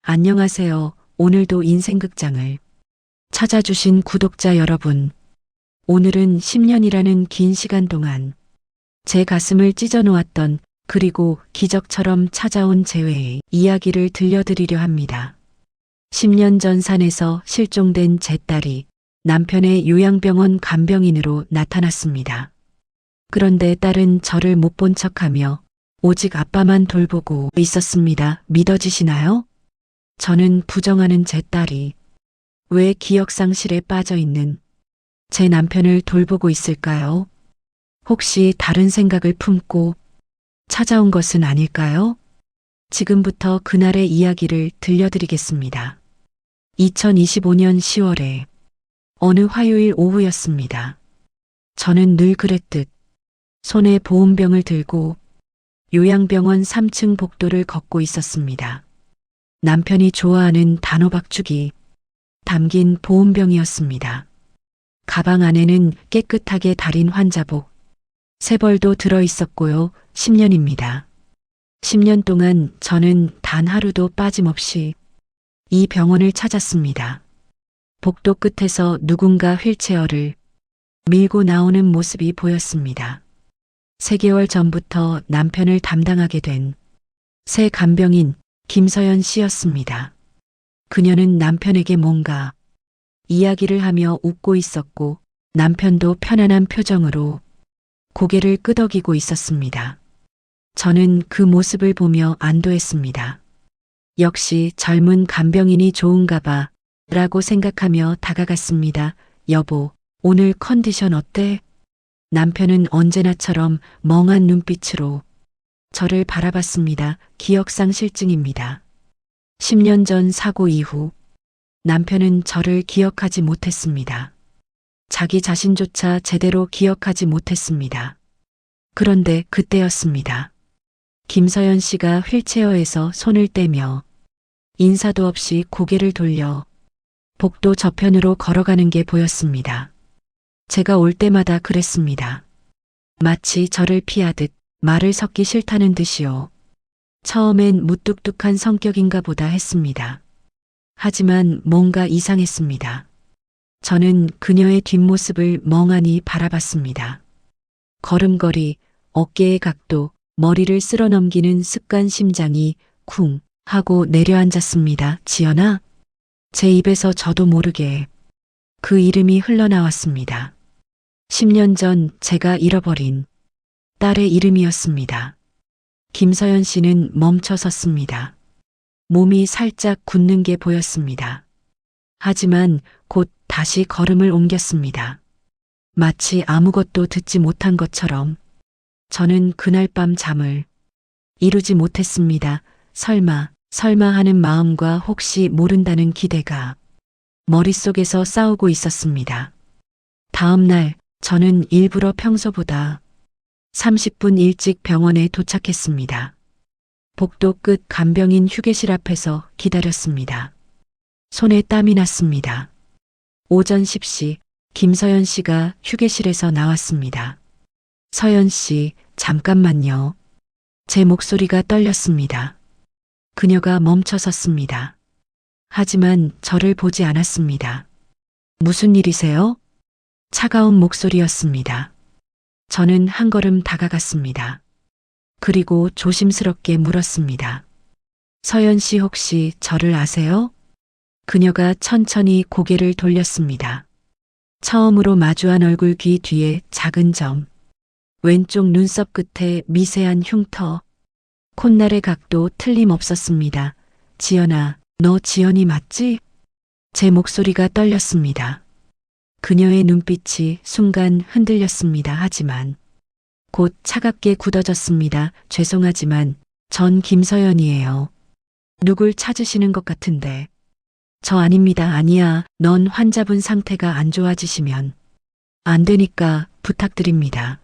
안녕하세요. 오늘도 인생극장을 찾아주신 구독자 여러분. 오늘은 10년이라는 긴 시간 동안 제 가슴을 찢어놓았던 그리고 기적처럼 찾아온 재회의 이야기를 들려드리려 합니다. 10년 전 산에서 실종된 제 딸이 남편의 요양병원 간병인으로 나타났습니다. 그런데 딸은 저를 못 본 척하며 오직 아빠만 돌보고 있었습니다. 믿어지시나요? 저는 부정하는 제 딸이 왜 기억상실에 빠져 있는 제 남편을 돌보고 있을까요? 혹시 다른 생각을 품고 찾아온 것은 아닐까요? 지금부터 그날의 이야기를 들려드리겠습니다. 2025년 10월에 어느 화요일 오후였습니다. 저는 늘 그랬듯 손에 보온병을 들고 요양병원 3층 복도를 걷고 있었습니다. 남편이 좋아하는 단호박죽이 담긴 보온병이었습니다. 가방 안에는 깨끗하게 달인 환자복, 새 벌도 들어 있었고요. 10년입니다. 10년 동안 저는 단 하루도 빠짐없이 이 병원을 찾았습니다. 복도 끝에서 누군가 휠체어를 밀고 나오는 모습이 보였습니다. 3개월 전부터 남편을 담당하게 된 새 간병인 김서연 씨였습니다. 그녀는 남편에게 뭔가 이야기를 하며 웃고 있었고 남편도 편안한 표정으로 고개를 끄덕이고 있었습니다. 저는 그 모습을 보며 안도했습니다. 역시 젊은 간병인이 좋은가 봐 라고 생각하며 다가갔습니다. 여보, 오늘 컨디션 어때? 남편은 언제나처럼 멍한 눈빛으로 저를 바라봤습니다. 기억상실증입니다. 10년 전 사고 이후 남편은 저를 기억하지 못했습니다. 자기 자신조차 제대로 기억하지 못했습니다. 그런데 그때였습니다. 김서연 씨가 휠체어에서 손을 떼며 인사도 없이 고개를 돌려 복도 저편으로 걸어가는 게 보였습니다. 제가 올 때마다 그랬습니다. 마치 저를 피하듯 말을 섞기 싫다는 듯이요. 처음엔 무뚝뚝한 성격인가 보다 했습니다. 하지만 뭔가 이상했습니다. 저는 그녀의 뒷모습을 멍하니 바라봤습니다. 걸음걸이, 어깨의 각도, 머리를 쓸어 넘기는 습관 심장이 쿵 하고 내려앉았습니다. 지연아? 제 입에서 저도 모르게 그 이름이 흘러나왔습니다. 10년 전 제가 잃어버린 딸의 이름이었습니다. 김서연 씨는 멈춰 섰습니다. 몸이 살짝 굳는 게 보였습니다. 하지만 곧 다시 걸음을 옮겼습니다. 마치 아무것도 듣지 못한 것처럼 저는 그날 밤 잠을 이루지 못했습니다. 설마 하는 마음과 혹시 모른다는 기대가 머릿속에서 싸우고 있었습니다. 다음 날 저는 일부러 평소보다 30분 일찍 병원에 도착했습니다. 복도 끝 간병인 휴게실 앞에서 기다렸습니다. 손에 땀이 났습니다. 오전 10시 김서연 씨가 휴게실에서 나왔습니다. 서연 씨, 잠깐만요. 제 목소리가 떨렸습니다. 그녀가 멈춰 섰습니다. 하지만 저를 보지 않았습니다. 무슨 일이세요? 차가운 목소리였습니다. 저는 한 걸음 다가갔습니다. 그리고 조심스럽게 물었습니다. 서연 씨 혹시 저를 아세요? 그녀가 천천히 고개를 돌렸습니다. 처음으로 마주한 얼굴 귀 뒤에 작은 점, 왼쪽 눈썹 끝에 미세한 흉터, 콧날의 각도 틀림없었습니다. 지연아, 너 지연이 맞지? 제 목소리가 떨렸습니다. 그녀의 눈빛이 순간 흔들렸습니다. 하지만 곧 차갑게 굳어졌습니다. 죄송하지만 전 김서연이에요. 누굴 찾으시는 것 같은데. 저 아닙니다. 아니야. 넌 환자분 상태가 안 좋아지시면 안 되니까 부탁드립니다.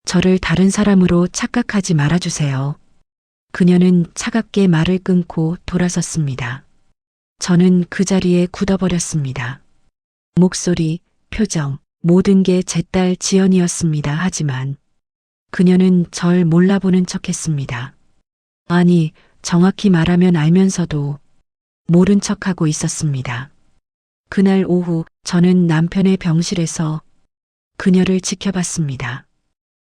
저를 다른 사람으로 착각하지 말아주세요. 그녀는 차갑게 말을 끊고 돌아섰습니다. 저는 그 자리에 굳어버렸습니다. 목소리, 표정, 모든 게 제 딸 지연이었습니다. 하지만 그녀는 절 몰라보는 척했습니다. 아니, 정확히 말하면 알면서도 모른 척하고 있었습니다. 그날 오후 저는 남편의 병실에서 그녀를 지켜봤습니다.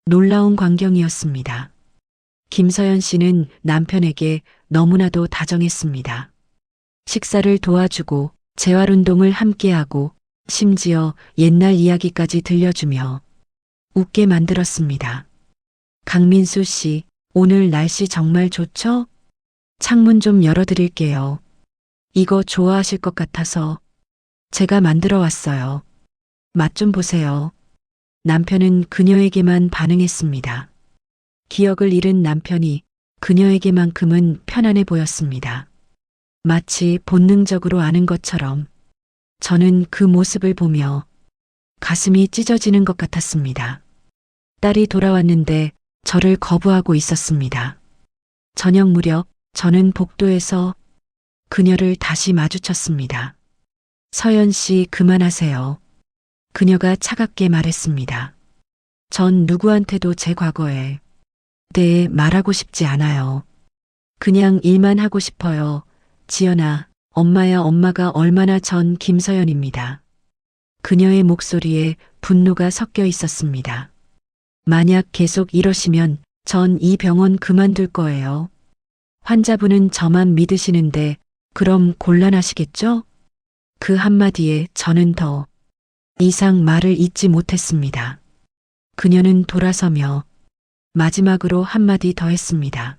놀라운 광경이었습니다. 김서연 씨는 남편에게 너무나도 다정했습니다. 식사를 도와주고 재활운동을 함께하고 심지어 옛날 이야기까지 들려주며 웃게 만들었습니다. 강민수 씨, 오늘 날씨 정말 좋죠? 창문 좀 열어드릴게요. 이거 좋아하실 것 같아서 제가 만들어 왔어요. 맛 좀 보세요. 남편은 그녀에게만 반응했습니다. 기억을 잃은 남편이 그녀에게만큼은 편안해 보였습니다. 마치 본능적으로 아는 것처럼 저는 그 모습을 보며 가슴이 찢어지는 것 같았습니다. 딸이 돌아왔는데 저를 거부하고 있었습니다. 저녁 무렵 저는 복도에서 그녀를 다시 마주쳤습니다. 서연 씨, 그만하세요. 그녀가 차갑게 말했습니다. 전 누구한테도 제 과거에 대해 말하고 싶지 않아요. 그냥 일만 하고 싶어요. 지연아, 엄마야, 엄마가 얼마나 전 김서연입니다. 그녀의 목소리에 분노가 섞여 있었습니다. 만약 계속 이러시면 전 이 병원 그만둘 거예요. 환자분은 저만 믿으시는데 그럼 곤란하시겠죠? 그 한마디에 저는 더 이상 말을 잇지 못했습니다. 그녀는 돌아서며 마지막으로 한마디 더 했습니다.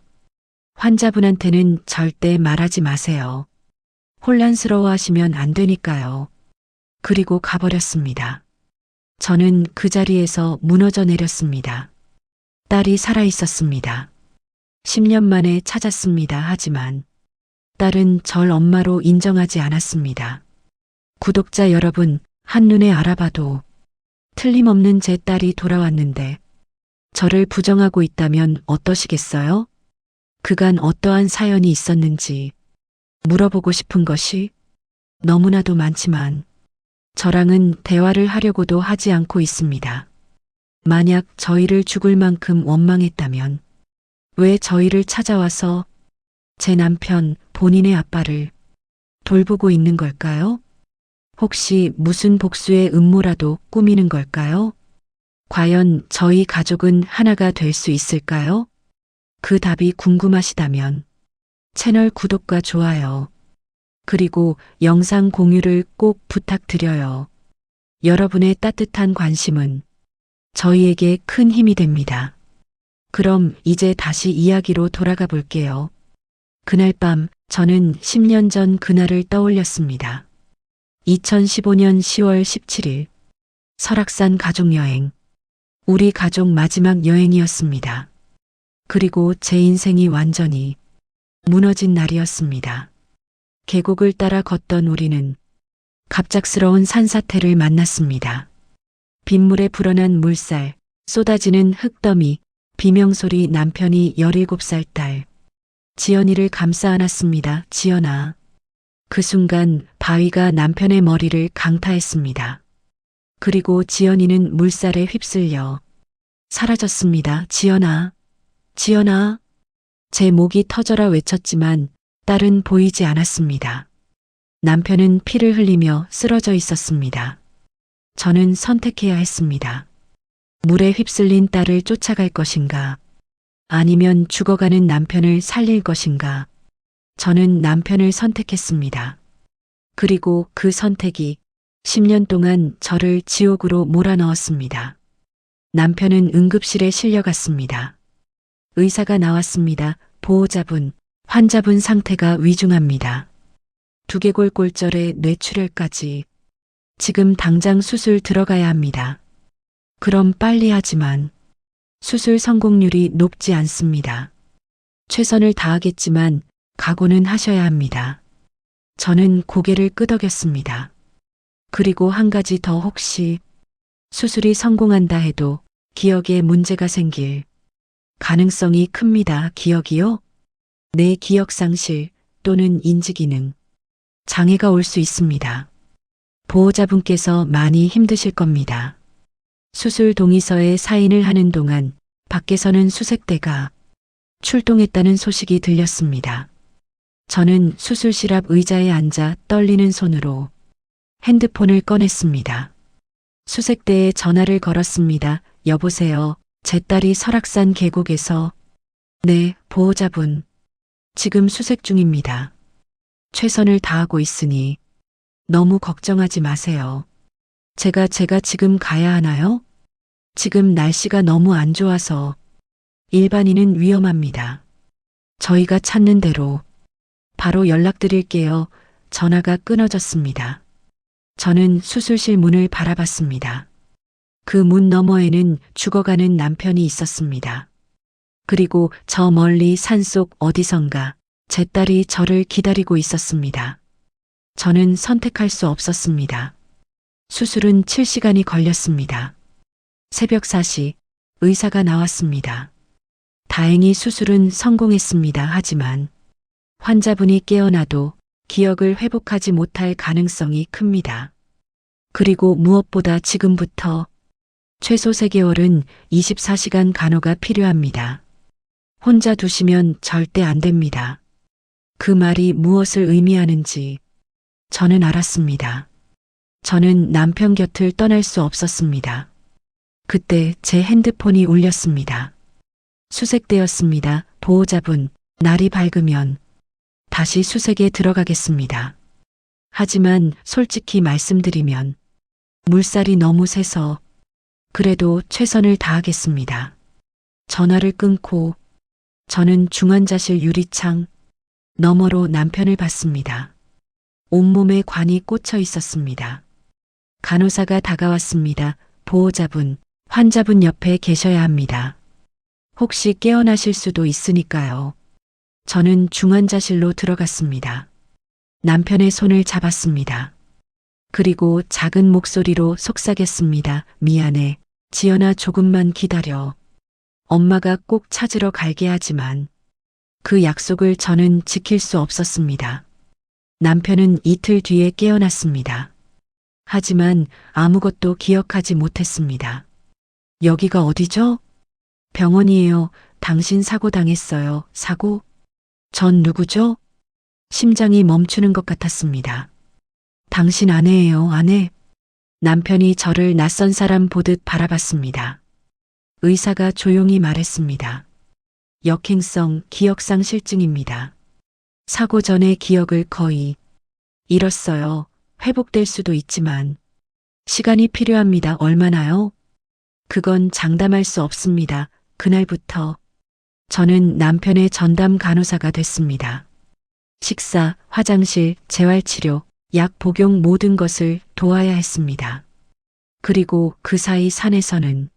환자분한테는 절대 말하지 마세요. 혼란스러워하시면 안 되니까요. 그리고 가버렸습니다. 저는 그 자리에서 무너져 내렸습니다. 딸이 살아 있었습니다. 10년 만에 찾았습니다. 하지만 딸은 절 엄마로 인정하지 않았습니다. 구독자 여러분, 한눈에 알아봐도 틀림없는 제 딸이 돌아왔는데 저를 부정하고 있다면 어떠시겠어요? 그간 어떠한 사연이 있었는지 물어보고 싶은 것이 너무나도 많지만 저랑은 대화를 하려고도 하지 않고 있습니다. 만약 저희를 죽을 만큼 원망했다면 왜 저희를 찾아와서 제 남편, 본인의 아빠를 돌보고 있는 걸까요? 혹시 무슨 복수의 음모라도 꾸미는 걸까요? 과연 저희 가족은 하나가 될 수 있을까요? 그 답이 궁금하시다면 채널 구독과 좋아요, 그리고 영상 공유를 꼭 부탁드려요. 여러분의 따뜻한 관심은 저희에게 큰 힘이 됩니다. 그럼 이제 다시 이야기로 돌아가 볼게요. 그날 밤 저는 10년 전 그날을 떠올렸습니다. 2015년 10월 17일 설악산 가족여행. 우리 가족 마지막 여행이었습니다. 그리고 제 인생이 완전히 무너진 날이었습니다. 계곡을 따라 걷던 우리는 갑작스러운 산사태를 만났습니다. 빗물에 불어난 물살, 쏟아지는 흙더미, 비명소리. 남편이 17살 딸 지연이를 감싸 안았습니다. 지연아. 그 순간 바위가 남편의 머리를 강타했습니다. 그리고 지연이는 물살에 휩쓸려 사라졌습니다. 지연아, 지연아. 제 목이 터져라 외쳤지만 딸은 보이지 않았습니다. 남편은 피를 흘리며 쓰러져 있었습니다. 저는 선택해야 했습니다. 물에 휩쓸린 딸을 쫓아갈 것인가, 아니면 죽어가는 남편을 살릴 것인가. 저는 남편을 선택했습니다. 그리고 그 선택이 10년 동안 저를 지옥으로 몰아넣었습니다. 남편은 응급실에 실려갔습니다. 의사가 나왔습니다. 보호자분, 환자분 상태가 위중합니다. 두개골 골절에 뇌출혈까지. 지금 당장 수술 들어가야 합니다. 그럼 빨리 하지만 수술 성공률이 높지 않습니다. 최선을 다하겠지만 각오는 하셔야 합니다. 저는 고개를 끄덕였습니다. 그리고 한 가지 더, 혹시 수술이 성공한다 해도 기억에 문제가 생길 가능성이 큽니다. 기억이요? 내 기억 상실 또는 인지기능 장애가 올 수 있습니다. 보호자분께서 많이 힘드실 겁니다. 수술 동의서에 사인을 하는 동안 밖에서는 수색대가 출동했다는 소식이 들렸습니다. 저는 수술실 앞 의자에 앉아 떨리는 손으로 핸드폰을 꺼냈습니다. 수색대에 전화를 걸었습니다. 여보세요. 제 딸이 설악산 계곡에서. 네, 보호자분. 지금 수색 중입니다. 최선을 다하고 있으니 너무 걱정하지 마세요. 제가 지금 가야 하나요? 지금 날씨가 너무 안 좋아서 일반인은 위험합니다. 저희가 찾는 대로 바로 연락드릴게요. 전화가 끊어졌습니다. 저는 수술실 문을 바라봤습니다. 그 문 너머에는 죽어가는 남편이 있었습니다. 그리고 저 멀리 산속 어디선가 제 딸이 저를 기다리고 있었습니다. 저는 선택할 수 없었습니다. 수술은 7시간이 걸렸습니다. 새벽 4시 의사가 나왔습니다. 다행히 수술은 성공했습니다. 하지만 환자분이 깨어나도 기억을 회복하지 못할 가능성이 큽니다. 그리고 무엇보다 지금부터 최소 3개월은 24시간 간호가 필요합니다. 혼자 두시면 절대 안 됩니다. 그 말이 무엇을 의미하는지 저는 알았습니다. 저는 남편 곁을 떠날 수 없었습니다. 그때 제 핸드폰이 울렸습니다. 수색되었습니다. 보호자분, 날이 밝으면 다시 수색에 들어가겠습니다. 하지만 솔직히 말씀드리면 물살이 너무 세서 그래도 최선을 다하겠습니다. 전화를 끊고 저는 중환자실 유리창 너머로 남편을 봤습니다. 온몸에 관이 꽂혀 있었습니다. 간호사가 다가왔습니다. 보호자분, 환자분 옆에 계셔야 합니다. 혹시 깨어나실 수도 있으니까요. 저는 중환자실로 들어갔습니다. 남편의 손을 잡았습니다. 그리고 작은 목소리로 속삭였습니다. 미안해. 지연아, 조금만 기다려. 엄마가 꼭 찾으러 갈게. 하지만 그 약속을 저는 지킬 수 없었습니다. 남편은 이틀 뒤에 깨어났습니다. 하지만 아무것도 기억하지 못했습니다. 여기가 어디죠? 병원이에요. 당신 사고 당했어요. 사고? 전 누구죠? 심장이 멈추는 것 같았습니다. 당신 아내예요, 아내. 남편이 저를 낯선 사람 보듯 바라봤습니다. 의사가 조용히 말했습니다. 역행성 기억상실증입니다. 사고 전의 기억을 거의 잃었어요. 회복될 수도 있지만 시간이 필요합니다. 얼마나요? 그건 장담할 수 없습니다. 그날부터 저는 남편의 전담 간호사가 됐습니다. 식사, 화장실, 재활치료, 약 복용 모든 것을 도와야 했습니다. 그리고 그 사이 산에서는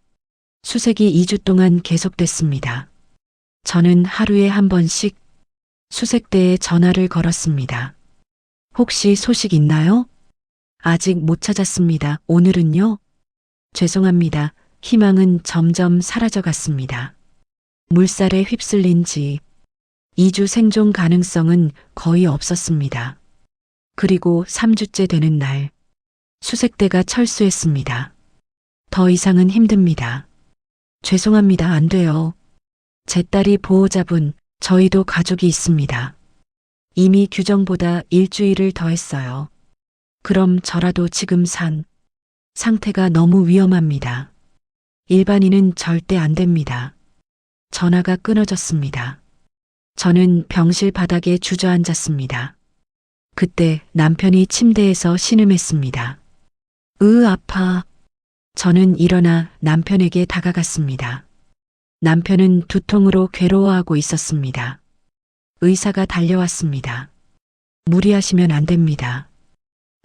수색이 2주 동안 계속됐습니다. 저는 하루에 한 번씩 수색대에 전화를 걸었습니다. 혹시 소식 있나요? 아직 못 찾았습니다. 오늘은요? 죄송합니다. 희망은 점점 사라져갔습니다. 물살에 휩쓸린 지 2주 생존 가능성은 거의 없었습니다. 그리고 3주째 되는 날 수색대가 철수했습니다. 더 이상은 힘듭니다. 죄송합니다. 안 돼요. 제 딸이 보호자분, 저희도 가족이 있습니다. 이미 규정보다 일주일을 더 했어요. 그럼 저라도 지금 상태가 너무 위험합니다. 일반인은 절대 안 됩니다. 전화가 끊어졌습니다. 저는 병실 바닥에 주저앉았습니다. 그때 남편이 침대에서 신음했습니다. 아파. 저는 일어나 남편에게 다가갔습니다. 남편은 두통으로 괴로워하고 있었습니다. 의사가 달려왔습니다. 무리하시면 안 됩니다.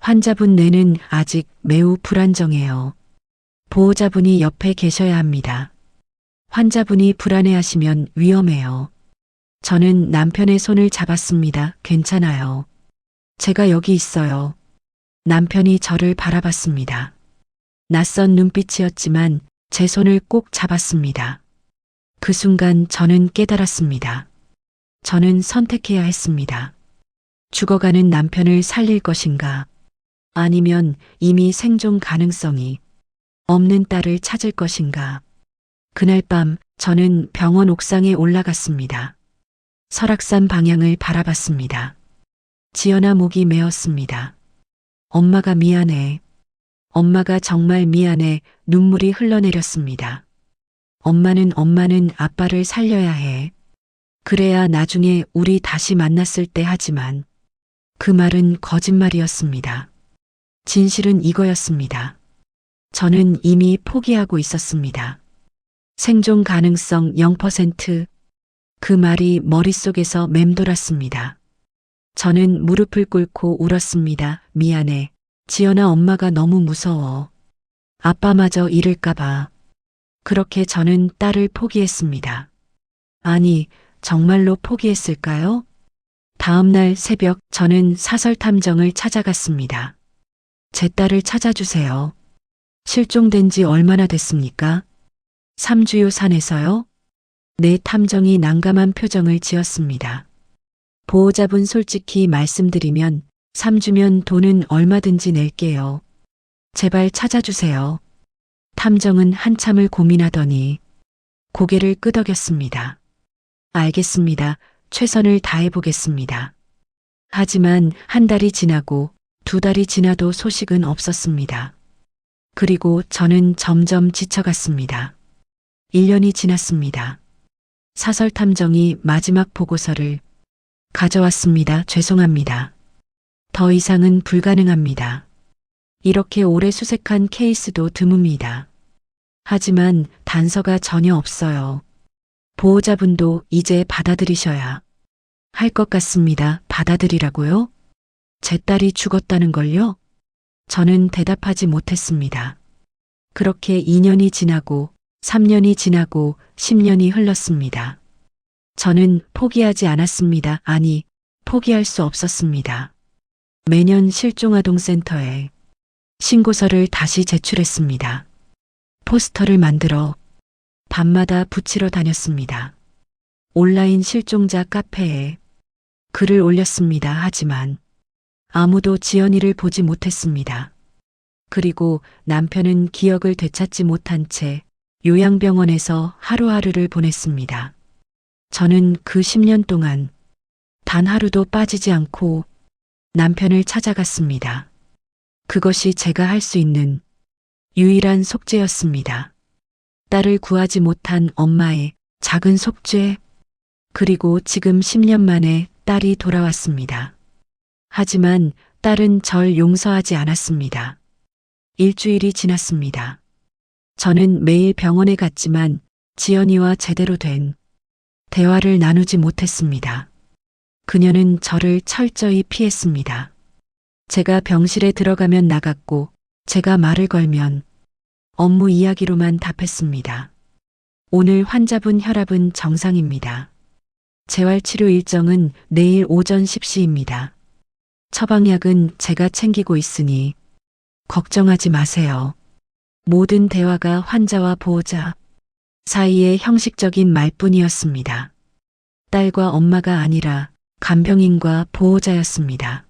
환자분 뇌는 아직 매우 불안정해요. 보호자분이 옆에 계셔야 합니다. 환자분이 불안해하시면 위험해요. 저는 남편의 손을 잡았습니다. 괜찮아요. 제가 여기 있어요. 남편이 저를 바라봤습니다. 낯선 눈빛이었지만 제 손을 꼭 잡았습니다. 그 순간 저는 깨달았습니다. 저는 선택해야 했습니다. 죽어가는 남편을 살릴 것인가? 아니면 이미 생존 가능성이 없는 딸을 찾을 것인가? 그날 밤 저는 병원 옥상에 올라갔습니다. 설악산 방향을 바라봤습니다. 지연아 목이 메었습니다. 엄마가 미안해. 엄마가 정말 미안해. 눈물이 흘러내렸습니다. 엄마는 아빠를 살려야 해. 그래야 나중에 우리 다시 만났을 때 하지만 그 말은 거짓말이었습니다. 진실은 이거였습니다. 저는 이미 포기하고 있었습니다. 생존 가능성 0%. 그 말이 머릿속에서 맴돌았습니다. 저는 무릎을 꿇고 울었습니다. 미안해. 지연아, 엄마가 너무 무서워. 아빠마저 잃을까봐. 그렇게 저는 딸을 포기했습니다. 아니, 정말로 포기했을까요? 다음 날 새벽 저는 사설 탐정을 찾아갔습니다. 제 딸을 찾아주세요. 실종된 지 얼마나 됐습니까? 3주요 산에서요? 네, 탐정이 난감한 표정을 지었습니다. 보호자분 솔직히 말씀드리면 3주면 돈은 얼마든지 낼게요. 제발 찾아주세요. 탐정은 한참을 고민하더니 고개를 끄덕였습니다. 알겠습니다. 최선을 다해보겠습니다. 하지만 한 달이 지나고 두 달이 지나도 소식은 없었습니다. 그리고 저는 점점 지쳐갔습니다. 1년이 지났습니다. 사설 탐정이 마지막 보고서를 가져왔습니다. 죄송합니다. 더 이상은 불가능합니다. 이렇게 오래 수색한 케이스도 드뭅니다. 하지만 단서가 전혀 없어요. 보호자분도 이제 받아들이셔야 할 것 같습니다. 받아들이라고요? 제 딸이 죽었다는 걸요? 저는 대답하지 못했습니다. 그렇게 2년이 지나고 3년이 지나고 10년이 흘렀습니다. 저는 포기하지 않았습니다. 아니, 포기할 수 없었습니다. 매년 실종아동센터에 신고서를 다시 제출했습니다. 포스터를 만들어 밤마다 붙이러 다녔습니다. 온라인 실종자 카페에 글을 올렸습니다. 하지만 아무도 지연이를 보지 못했습니다. 그리고 남편은 기억을 되찾지 못한 채 요양병원에서 하루하루를 보냈습니다. 저는 그 10년 동안 단 하루도 빠지지 않고 남편을 찾아갔습니다. 그것이 제가 할 수 있는 유일한 속죄였습니다. 딸을 구하지 못한 엄마의 작은 속죄. 그리고 지금 10년 만에 딸이 돌아왔습니다. 하지만 딸은 절 용서하지 않았습니다. 일주일이 지났습니다. 저는 매일 병원에 갔지만 지연이와 제대로 된 대화를 나누지 못했습니다. 그녀는 저를 철저히 피했습니다. 제가 병실에 들어가면 나갔고 제가 말을 걸면 업무 이야기로만 답했습니다. 오늘 환자분 혈압은 정상입니다. 재활치료 일정은 내일 오전 10시입니다. 처방약은 제가 챙기고 있으니 걱정하지 마세요. 모든 대화가 환자와 보호자 사이의 형식적인 말뿐이었습니다. 딸과 엄마가 아니라 간병인과 보호자였습니다.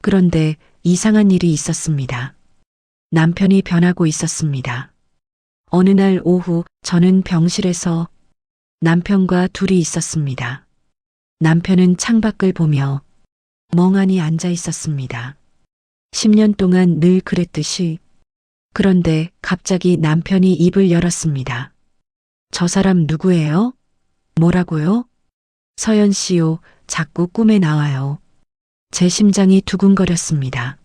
그런데 이상한 일이 있었습니다. 남편이 변하고 있었습니다. 어느 날 오후 저는 병실에서 남편과 둘이 있었습니다. 남편은 창밖을 보며 멍하니 앉아 있었습니다. 10년 동안 늘 그랬듯이. 그런데 갑자기 남편이 입을 열었습니다. 저 사람 누구예요? 뭐라고요? 서연 씨요. 자꾸 꿈에 나와요. 제 심장이 두근거렸습니다.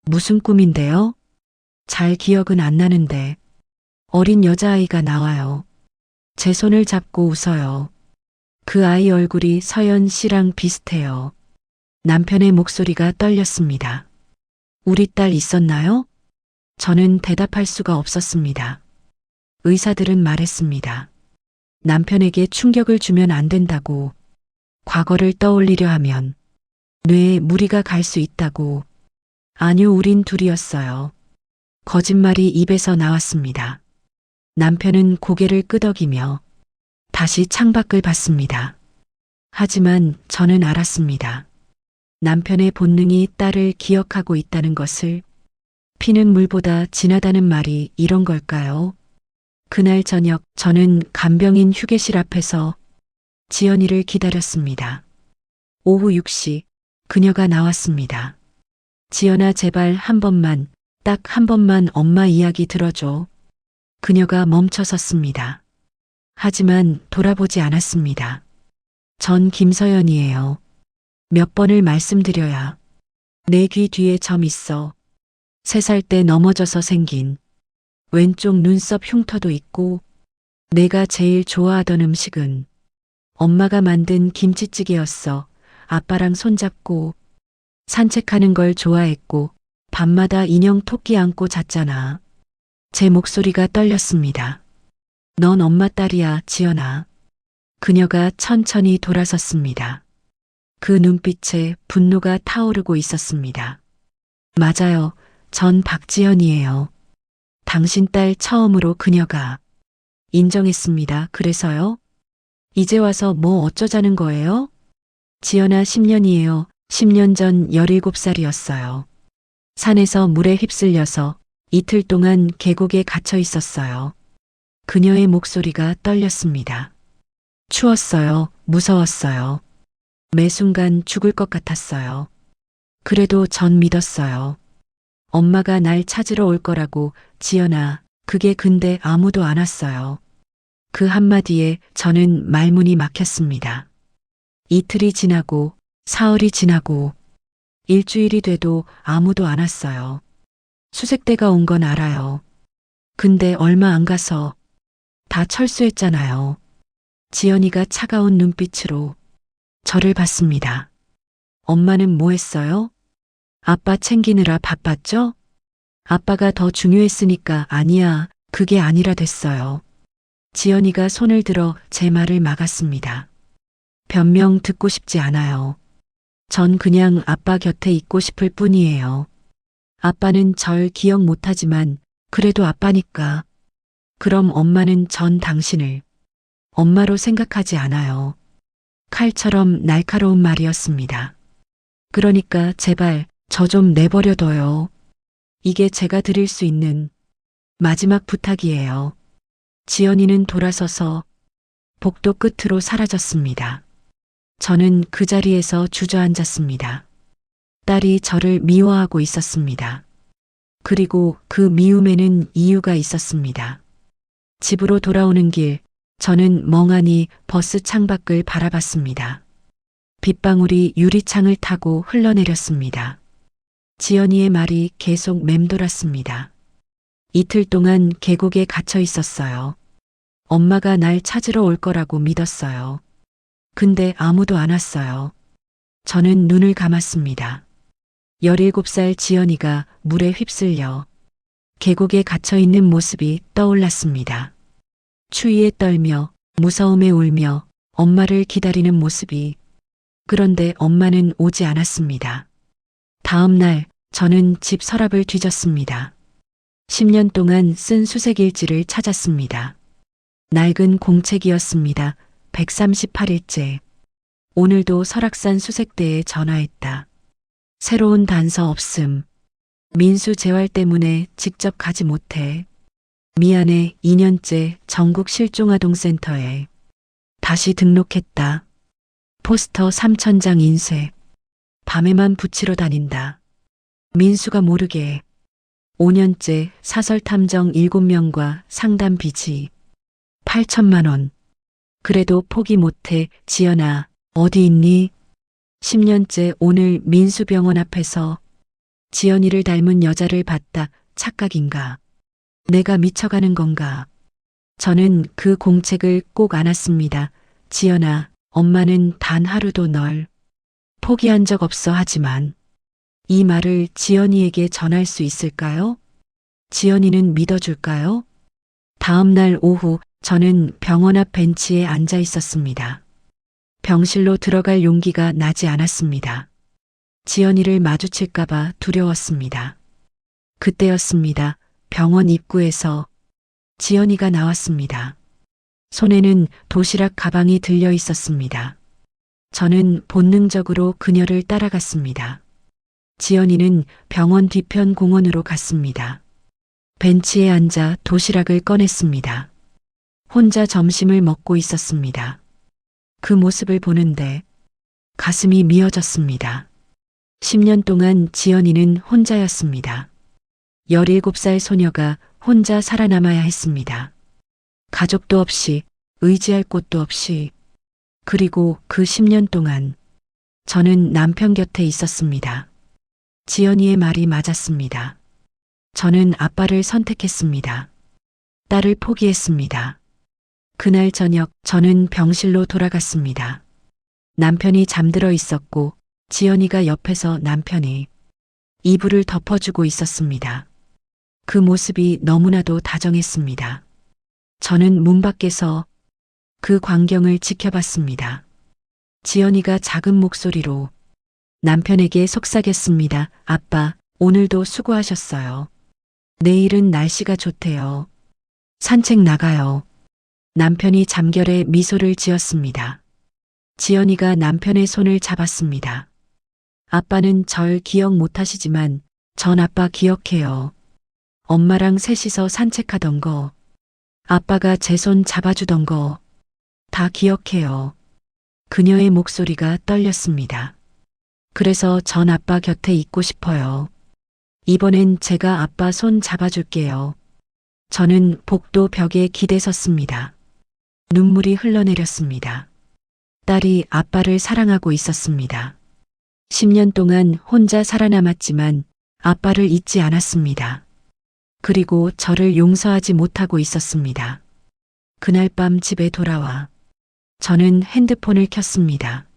무슨 꿈인데요? 잘 기억은 안 나는데 어린 여자아이가 나와요. 제 손을 잡고 웃어요. 그 아이 얼굴이 서연 씨랑 비슷해요. 남편의 목소리가 떨렸습니다. 우리 딸 있었나요? 저는 대답할 수가 없었습니다. 의사들은 말했습니다. 남편에게 충격을 주면 안 된다고. 과거를 떠올리려 하면 뇌에 무리가 갈 수 있다고. 아니요, 우린 둘이었어요. 거짓말이 입에서 나왔습니다. 남편은 고개를 끄덕이며 다시 창밖을 봤습니다. 하지만 저는 알았습니다. 남편의 본능이 딸을 기억하고 있다는 것을. 피는 물보다 진하다는 말이 이런 걸까요? 그날 저녁 저는 간병인 휴게실 앞에서 지연이를 기다렸습니다. 오후 6시 그녀가 나왔습니다. 지연아, 제발 한 번만, 딱 한 번만 엄마 이야기 들어줘. 그녀가 멈춰섰습니다. 하지만 돌아보지 않았습니다. 전 김서연이에요. 몇 번을 말씀드려야. 내 귀 뒤에 점 있어. 3살 때 넘어져서 생긴 왼쪽 눈썹 흉터도 있고, 내가 제일 좋아하던 음식은 엄마가 만든 김치찌개였어. 아빠랑 손잡고 산책하는 걸 좋아했고, 밤마다 인형 토끼 안고 잤잖아. 제 목소리가 떨렸습니다. 넌 엄마 딸이야, 지연아. 그녀가 천천히 돌아섰습니다. 그 눈빛에 분노가 타오르고 있었습니다. 맞아요. 전 박지연이에요. 당신 딸. 처음으로 그녀가 인정했습니다. 그래서요? 이제 와서 뭐 어쩌자는 거예요? 지연아, 10년이에요. 10년 전 17살이었어요. 산에서 물에 휩쓸려서 이틀 동안 계곡에 갇혀 있었어요. 그녀의 목소리가 떨렸습니다. 추웠어요. 무서웠어요. 매 순간 죽을 것 같았어요. 그래도 전 믿었어요. 엄마가 날 찾으러 올 거라고. 지연아, 그게 근데 아무도 안 왔어요. 그 한마디에 저는 말문이 막혔습니다. 이틀이 지나고, 사흘이 지나고, 일주일이 돼도 아무도 안 왔어요. 수색대가 온 건 알아요. 근데 얼마 안 가서 다 철수했잖아요. 지연이가 차가운 눈빛으로 저를 봤습니다. 엄마는 뭐 했어요? 아빠 챙기느라 바빴죠? 아빠가 더 중요했으니까. 아니야, 그게 아니라 됐어요. 지연이가 손을 들어 제 말을 막았습니다. 변명 듣고 싶지 않아요. 전 그냥 아빠 곁에 있고 싶을 뿐이에요. 아빠는 절 기억 못하지만 그래도 아빠니까. 그럼 엄마는 전 당신을 엄마로 생각하지 않아요. 칼처럼 날카로운 말이었습니다. 그러니까 제발 저 좀 내버려둬요. 이게 제가 드릴 수 있는 마지막 부탁이에요. 지연이는 돌아서서 복도 끝으로 사라졌습니다. 저는 그 자리에서 주저앉았습니다. 딸이 저를 미워하고 있었습니다. 그리고 그 미움에는 이유가 있었습니다. 집으로 돌아오는 길, 저는 멍하니 버스 창밖을 바라봤습니다. 빗방울이 유리창을 타고 흘러내렸습니다. 지연이의 말이 계속 맴돌았습니다. 이틀 동안 계곡에 갇혀 있었어요. 엄마가 날 찾으러 올 거라고 믿었어요. 근데 아무도 안 왔어요. 저는 눈을 감았습니다. 17살 지연이가 물에 휩쓸려 계곡에 갇혀 있는 모습이 떠올랐습니다. 추위에 떨며 무서움에 울며 엄마를 기다리는 모습이. 그런데 엄마는 오지 않았습니다. 다음 날 저는 집 서랍을 뒤졌습니다. 10년 동안 쓴 수색일지를 찾았습니다. 낡은 공책이었습니다. 138일째. 오늘도 설악산 수색대에 전화했다. 새로운 단서 없음. 민수 재활 때문에 직접 가지 못해. 미안해. 2년째 전국 실종아동센터에 다시 등록했다. 포스터 3,000장 인쇄. 밤에만 붙이러 다닌다. 민수가 모르게. 5년째 사설 탐정 7명과 상담 빚이 8천만 원. 그래도 포기 못해. 지연아, 어디 있니? 10년째 오늘 민수병원 앞에서 지연이를 닮은 여자를 봤다. 착각인가? 내가 미쳐가는 건가? 저는 그 공책을 꼭 안았습니다. 지연아, 엄마는 단 하루도 널 포기한 적 없어. 하지만 이 말을 지연이에게 전할 수 있을까요? 지연이는 믿어줄까요? 다음 날 오후 저는 병원 앞 벤치에 앉아 있었습니다. 병실로 들어갈 용기가 나지 않았습니다. 지연이를 마주칠까봐 두려웠습니다. 그때였습니다. 병원 입구에서 지연이가 나왔습니다. 손에는 도시락 가방이 들려 있었습니다. 저는 본능적으로 그녀를 따라갔습니다. 지연이는 병원 뒤편 공원으로 갔습니다. 벤치에 앉아 도시락을 꺼냈습니다. 혼자 점심을 먹고 있었습니다. 그 모습을 보는데 가슴이 미어졌습니다. 10년 동안 지연이는 혼자였습니다. 17살 소녀가 혼자 살아남아야 했습니다. 가족도 없이, 의지할 곳도 없이, 그리고 그 10년 동안 저는 남편 곁에 있었습니다. 지연이의 말이 맞았습니다. 저는 아빠를 선택했습니다. 딸을 포기했습니다. 그날 저녁 저는 병실로 돌아갔습니다. 남편이 잠들어 있었고 지연이가 옆에서 남편이 이불을 덮어주고 있었습니다. 그 모습이 너무나도 다정했습니다. 저는 문 밖에서 그 광경을 지켜봤습니다. 지연이가 작은 목소리로 남편에게 속삭였습니다. 아빠, 오늘도 수고하셨어요. 내일은 날씨가 좋대요. 산책 나가요. 남편이 잠결에 미소를 지었습니다. 지연이가 남편의 손을 잡았습니다. 아빠는 절 기억 못하시지만 전 아빠 기억해요. 엄마랑 셋이서 산책하던 거, 아빠가 제 손 잡아주던 거, 다 기억해요. 그녀의 목소리가 떨렸습니다. 그래서 전 아빠 곁에 있고 싶어요. 이번엔 제가 아빠 손 잡아줄게요. 저는 복도 벽에 기대 섰습니다. 눈물이 흘러내렸습니다. 딸이 아빠를 사랑하고 있었습니다. 10년 동안 혼자 살아남았지만 아빠를 잊지 않았습니다. 그리고 저를 용서하지 못하고 있었습니다. 그날 밤 집에 돌아와 저는 핸드폰을 켰습니다.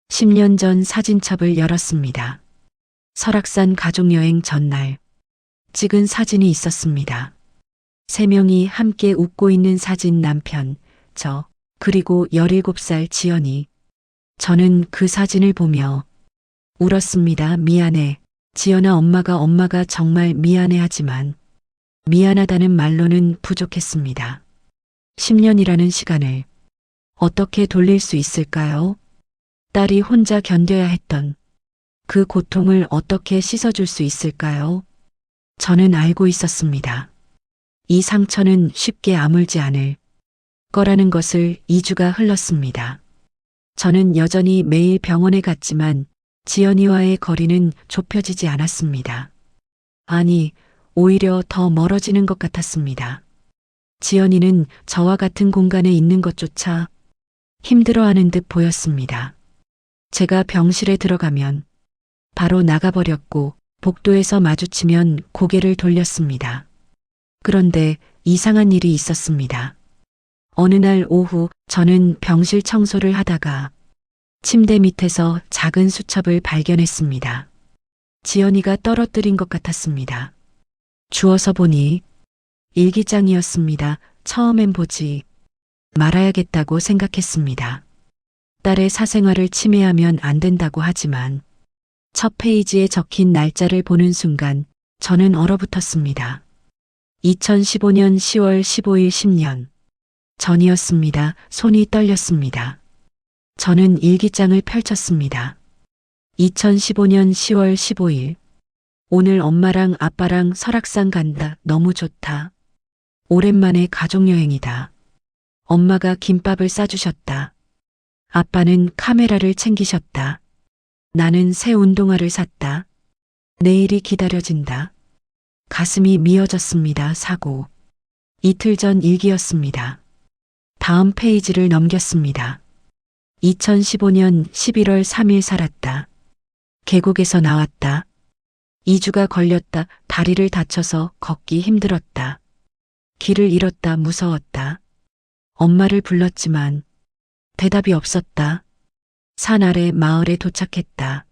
10년 전 사진첩을 열었습니다. 설악산 가족여행 전날 찍은 사진이 있었습니다. 3명이 함께 웃고 있는 사진 남편, 저, 그리고 17살 지연이. 저는 그 사진을 보며 울었습니다. 미안해. 지연아, 엄마가 정말 미안해하지만 미안하다는 말로는 부족했습니다. 10년이라는 시간을 어떻게 돌릴 수 있을까요? 딸이 혼자 견뎌야 했던 그 고통을 어떻게 씻어줄 수 있을까요? 저는 알고 있었습니다. 이 상처는 쉽게 아물지 않을 거라는 것을 2주가 흘렀습니다. 저는 여전히 매일 병원에 갔지만 지연이와의 거리는 좁혀지지 않았습니다. 아니, 오히려 더 멀어지는 것 같았습니다. 지연이는 저와 같은 공간에 있는 것조차 힘들어하는 듯 보였습니다. 제가 병실에 들어가면 바로 나가버렸고 복도에서 마주치면 고개를 돌렸습니다. 그런데 이상한 일이 있었습니다. 어느 날 오후 저는 병실 청소를 하다가 침대 밑에서 작은 수첩을 발견했습니다. 지연이가 떨어뜨린 것 같았습니다. 주워서 보니 일기장이었습니다. 처음엔 보지 말아야겠다고 생각했습니다. 딸의 사생활을 침해하면 안 된다고 하지만 첫 페이지에 적힌 날짜를 보는 순간 저는 얼어붙었습니다. 2015년 10월 15일 10년 전이었습니다. 손이 떨렸습니다. 저는 일기장을 펼쳤습니다. 2015년 10월 15일 오늘 엄마랑 아빠랑 설악산 간다. 너무 좋다. 오랜만에 가족여행이다. 엄마가 김밥을 싸주셨다. 아빠는 카메라를 챙기셨다. 나는 새 운동화를 샀다. 내일이 기다려진다. 가슴이 미어졌습니다. 사고. 이틀 전 일기였습니다. 다음 페이지를 넘겼습니다. 2015년 11월 3일 살았다. 계곡에서 나왔다. 2주가 걸렸다. 다리를 다쳐서 걷기 힘들었다. 길을 잃었다. 무서웠다. 엄마를 불렀지만 대답이 없었다. 산 아래 마을에 도착했다.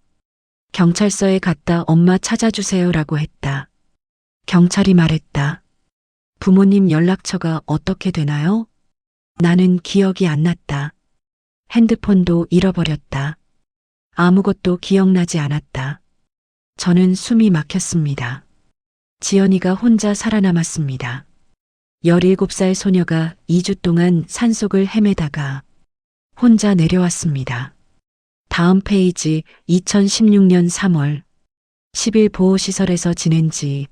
경찰서에 갔다. 엄마 찾아주세요라고 했다. 경찰이 말했다. 부모님 연락처가 어떻게 되나요? 나는 기억이 안 났다. 핸드폰도 잃어버렸다. 아무것도 기억나지 않았다. 저는 숨이 막혔습니다. 지연이가 혼자 살아남았습니다. 17살 소녀가 2주 동안 산속을 헤매다가 혼자 내려왔습니다. 다음 페이지 2016년 3월 10일 보호시설에서 지낸 지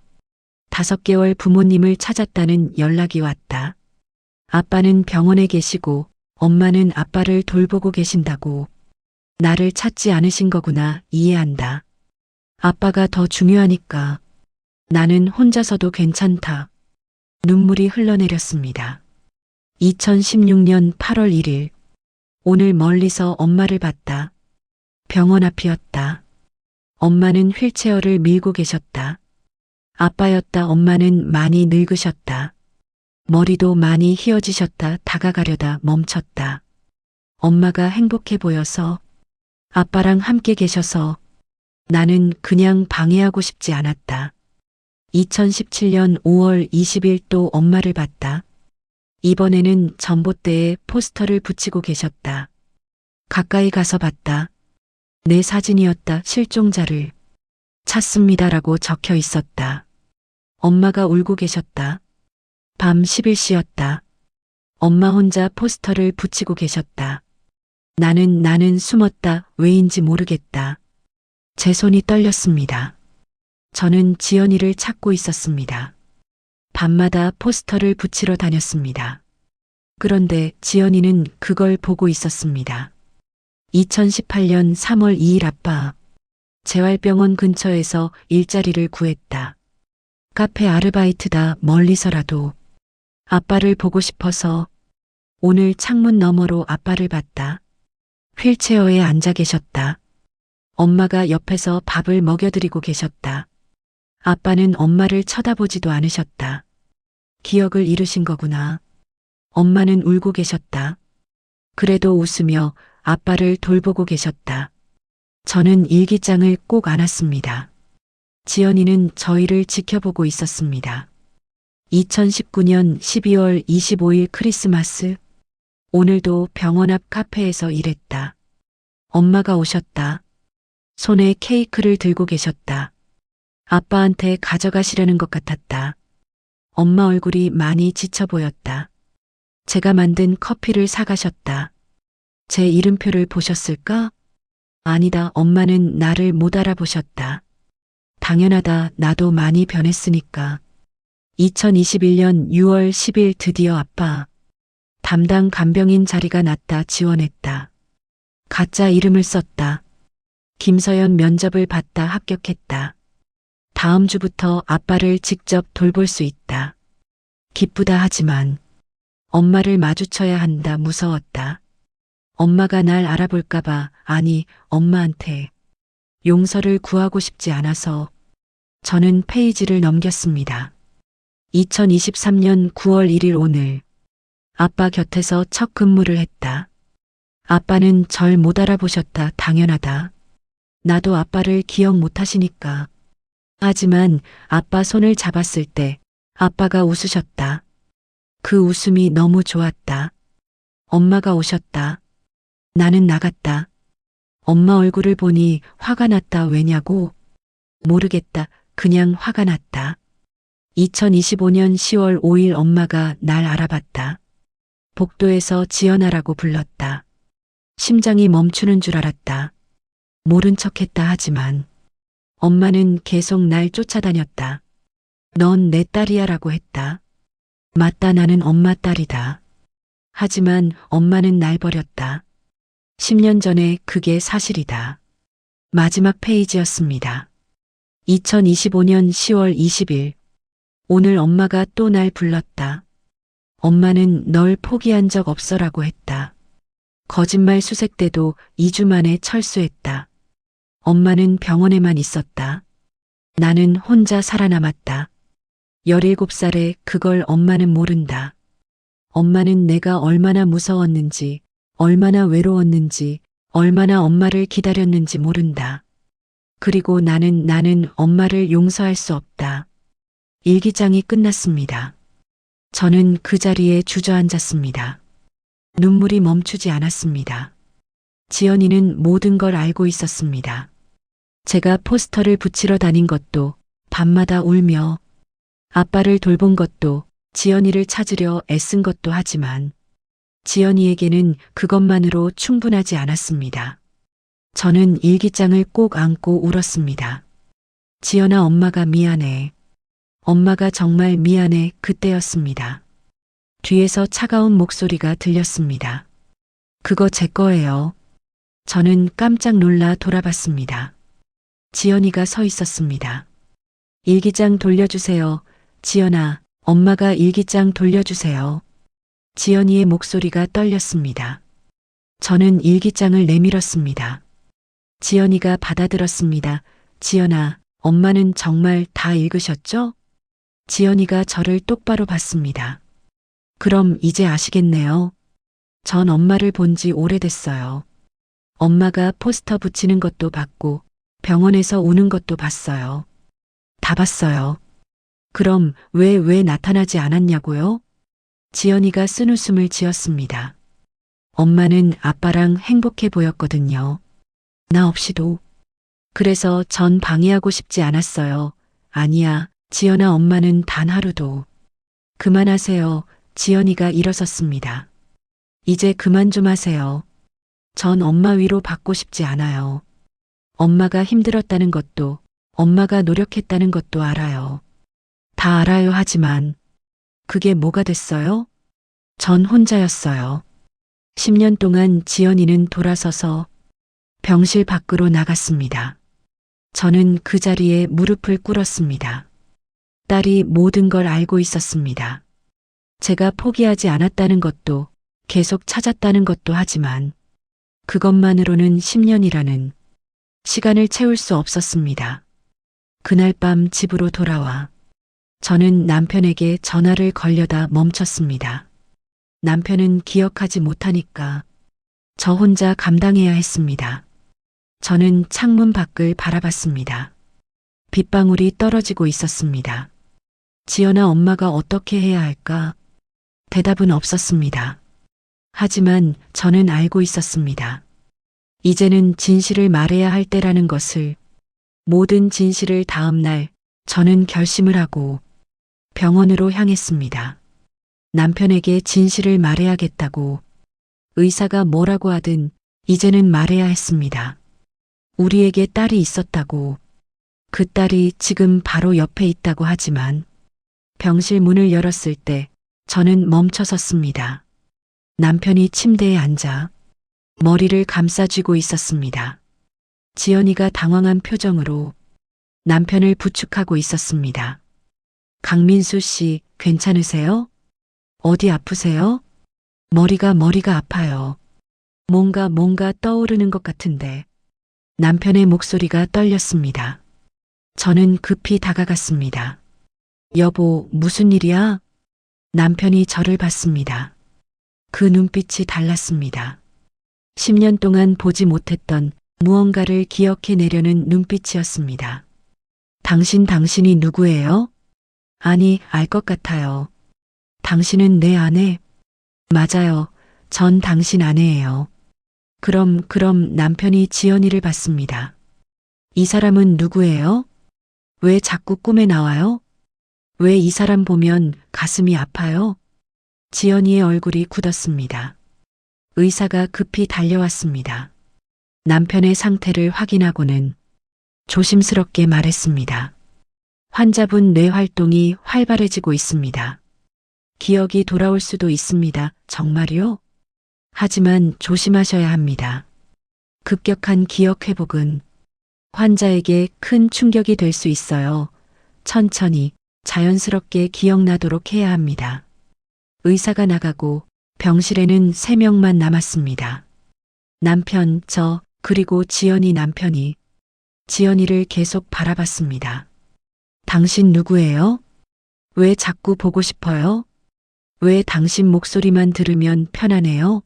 5개월 부모님을 찾았다는 연락이 왔다. 아빠는 병원에 계시고 엄마는 아빠를 돌보고 계신다고. 나를 찾지 않으신 거구나. 이해한다. 아빠가 더 중요하니까. 나는 혼자서도 괜찮다. 눈물이 흘러내렸습니다. 2016년 8월 1일. 오늘 멀리서 엄마를 봤다. 병원 앞이었다. 엄마는 휠체어를 밀고 계셨다. 아빠였다. 엄마는 많이 늙으셨다. 머리도 많이 휘어지셨다. 다가가려다 멈췄다. 엄마가 행복해 보여서, 아빠랑 함께 계셔서 나는 그냥 방해하고 싶지 않았다. 2017년 5월 20일 또 엄마를 봤다. 이번에는 전봇대에 포스터를 붙이고 계셨다. 가까이 가서 봤다. 내 사진이었다. 실종자를 찾습니다라고 적혀 있었다. 엄마가 울고 계셨다. 밤 10일씨였다. 엄마 혼자 포스터를 붙이고 계셨다. 나는 숨었다. 왜인지 모르겠다. 제 손이 떨렸습니다. 저는 지연이를 찾고 있었습니다. 밤마다 포스터를 붙이러 다녔습니다. 그런데 지연이는 그걸 보고 있었습니다. 2018년 3월 2일 아빠. 재활병원 근처에서 일자리를 구했다. 카페 아르바이트다. 멀리서라도 아빠를 보고 싶어서. 오늘 창문 너머로 아빠를 봤다. 휠체어에 앉아 계셨다. 엄마가 옆에서 밥을 먹여드리고 계셨다. 아빠는 엄마를 쳐다보지도 않으셨다. 기억을 잃으신 거구나. 엄마는 울고 계셨다. 그래도 웃으며 아빠를 돌보고 계셨다. 저는 일기장을 꼭 안았습니다. 지연이는 저희를 지켜보고 있었습니다. 2019년 12월 25일 크리스마스. 오늘도 병원 앞 카페에서 일했다. 엄마가 오셨다. 손에 케이크를 들고 계셨다. 아빠한테 가져가시려는 것 같았다. 엄마 얼굴이 많이 지쳐 보였다. 제가 만든 커피를 사가셨다. 제 이름표를 보셨을까? 아니다. 엄마는 나를 못 알아보셨다. 당연하다. 나도 많이 변했으니까. 2021년 6월 10일 드디어 아빠. 담당 간병인 자리가 났다. 지원했다. 가짜 이름을 썼다. 김서연 면접을 봤다. 합격했다. 다음 주부터 아빠를 직접 돌볼 수 있다. 기쁘다 하지만 엄마를 마주쳐야 한다. 무서웠다. 엄마가 날 알아볼까봐. 아니, 엄마한테 용서를 구하고 싶지 않아서. 저는 페이지를 넘겼습니다. 2023년 9월 1일 오늘. 아빠 곁에서 첫 근무를 했다. 아빠는 절 못 알아보셨다. 당연하다. 나도 아빠를 기억 못 하시니까. 하지만 아빠 손을 잡았을 때 아빠가 웃으셨다. 그 웃음이 너무 좋았다. 엄마가 오셨다. 나는 나갔다. 엄마 얼굴을 보니 화가 났다. 왜냐고? 모르겠다. 그냥 화가 났다. 2025년 10월 5일 엄마가 날 알아봤다. 복도에서 지연아라고 불렀다. 심장이 멈추는 줄 알았다. 모른 척했다 하지만 엄마는 계속 날 쫓아다녔다. 넌 내 딸이야 라고 했다. 맞다. 나는 엄마 딸이다. 하지만 엄마는 날 버렸다. 10년 전에 그게 사실이다. 마지막 페이지였습니다. 2025년 10월 20일. 오늘 엄마가 또 날 불렀다. 엄마는 널 포기한 적 없어라고 했다. 거짓말 수색대도 2주 만에 철수했다. 엄마는 병원에만 있었다. 나는 혼자 살아남았다. 17살에 그걸 엄마는 모른다. 엄마는 내가 얼마나 무서웠는지, 얼마나 외로웠는지, 얼마나 엄마를 기다렸는지 모른다. 그리고 나는 엄마를 용서할 수 없다. 일기장이 끝났습니다. 저는 그 자리에 주저앉았습니다. 눈물이 멈추지 않았습니다. 지연이는 모든 걸 알고 있었습니다. 제가 포스터를 붙이러 다닌 것도, 밤마다 울며 아빠를 돌본 것도, 지연이를 찾으려 애쓴 것도 하지만 지연이에게는 그것만으로 충분하지 않았습니다. 저는 일기장을 꼭 안고 울었습니다. 지연아, 엄마가 미안해. 엄마가 정말 미안해. 그때였습니다. 뒤에서 차가운 목소리가 들렸습니다. 그거 제 거예요. 저는 깜짝 놀라 돌아봤습니다. 지연이가 서 있었습니다. 일기장 돌려주세요. 지연아, 엄마가 일기장 돌려주세요. 지연이의 목소리가 떨렸습니다. 저는 일기장을 내밀었습니다. 지연이가 받아들었습니다. 지연아, 엄마는 정말 다 읽으셨죠? 지연이가 저를 똑바로 봤습니다. 그럼 이제 아시겠네요. 전 엄마를 본 지 오래됐어요. 엄마가 포스터 붙이는 것도 봤고 병원에서 우는 것도 봤어요. 다 봤어요. 그럼 왜 나타나지 않았냐고요? 지연이가 쓴웃음을 지었습니다. 엄마는 아빠랑 행복해 보였거든요. 나 없이도. 그래서 전 방해하고 싶지 않았어요. 아니야, 지연아, 엄마는 단 하루도. 그만하세요. 지연이가 일어섰습니다. 이제 그만 좀 하세요. 전 엄마 위로 받고 싶지 않아요. 엄마가 힘들었다는 것도, 엄마가 노력했다는 것도 알아요. 다 알아요. 하지만 그게 뭐가 됐어요? 전 혼자였어요. 10년 동안 지연이는 돌아서서 병실 밖으로 나갔습니다. 저는 그 자리에 무릎을 꿇었습니다. 딸이 모든 걸 알고 있었습니다. 제가 포기하지 않았다는 것도, 계속 찾았다는 것도, 하지만 그것만으로는 10년이라는 시간을 채울 수 없었습니다. 그날 밤 집으로 돌아와 저는 남편에게 전화를 걸려다 멈췄습니다. 남편은 기억하지 못하니까 저 혼자 감당해야 했습니다. 저는 창문 밖을 바라봤습니다. 빗방울이 떨어지고 있었습니다. 지연아, 엄마가 어떻게 해야 할까? 대답은 없었습니다. 하지만 저는 알고 있었습니다. 이제는 진실을 말해야 할 때라는 것을. 모든 진실을. 다음 날 저는 결심을 하고 병원으로 향했습니다. 남편에게 진실을 말해야겠다고. 의사가 뭐라고 하든 이제는 말해야 했습니다. 우리에게 딸이 있었다고. 그 딸이 지금 바로 옆에 있다고. 하지만 병실 문을 열었을 때 저는 멈춰섰습니다. 남편이 침대에 앉아 머리를 감싸쥐고 있었습니다. 지연이가 당황한 표정으로 남편을 부축하고 있었습니다. 강민수 씨, 괜찮으세요? 어디 아프세요? 머리가 아파요. 뭔가 떠오르는 것 같은데. 남편의 목소리가 떨렸습니다. 저는 급히 다가갔습니다. 여보, 무슨 일이야? 남편이 저를 봤습니다. 그 눈빛이 달랐습니다. 10년 동안 보지 못했던 무언가를 기억해내려는 눈빛이었습니다. 당신이 누구예요? 아니, 알 것 같아요. 당신은 내 아내? 맞아요. 전 당신 아내예요. 그럼 남편이 지연이를 봤습니다. 이 사람은 누구예요? 왜 자꾸 꿈에 나와요? 왜 이 사람 보면 가슴이 아파요? 지연이의 얼굴이 굳었습니다. 의사가 급히 달려왔습니다. 남편의 상태를 확인하고는 조심스럽게 말했습니다. 환자분 뇌 활동이 활발해지고 있습니다. 기억이 돌아올 수도 있습니다. 정말요? 하지만 조심하셔야 합니다. 급격한 기억 회복은 환자에게 큰 충격이 될 수 있어요. 천천히 자연스럽게 기억나도록 해야 합니다. 의사가 나가고 병실에는 3명만 남았습니다. 남편, 저, 그리고 지연이. 남편이 지연이를 계속 바라봤습니다. 당신 누구예요? 왜 자꾸 보고 싶어요? 왜 당신 목소리만 들으면 편안해요?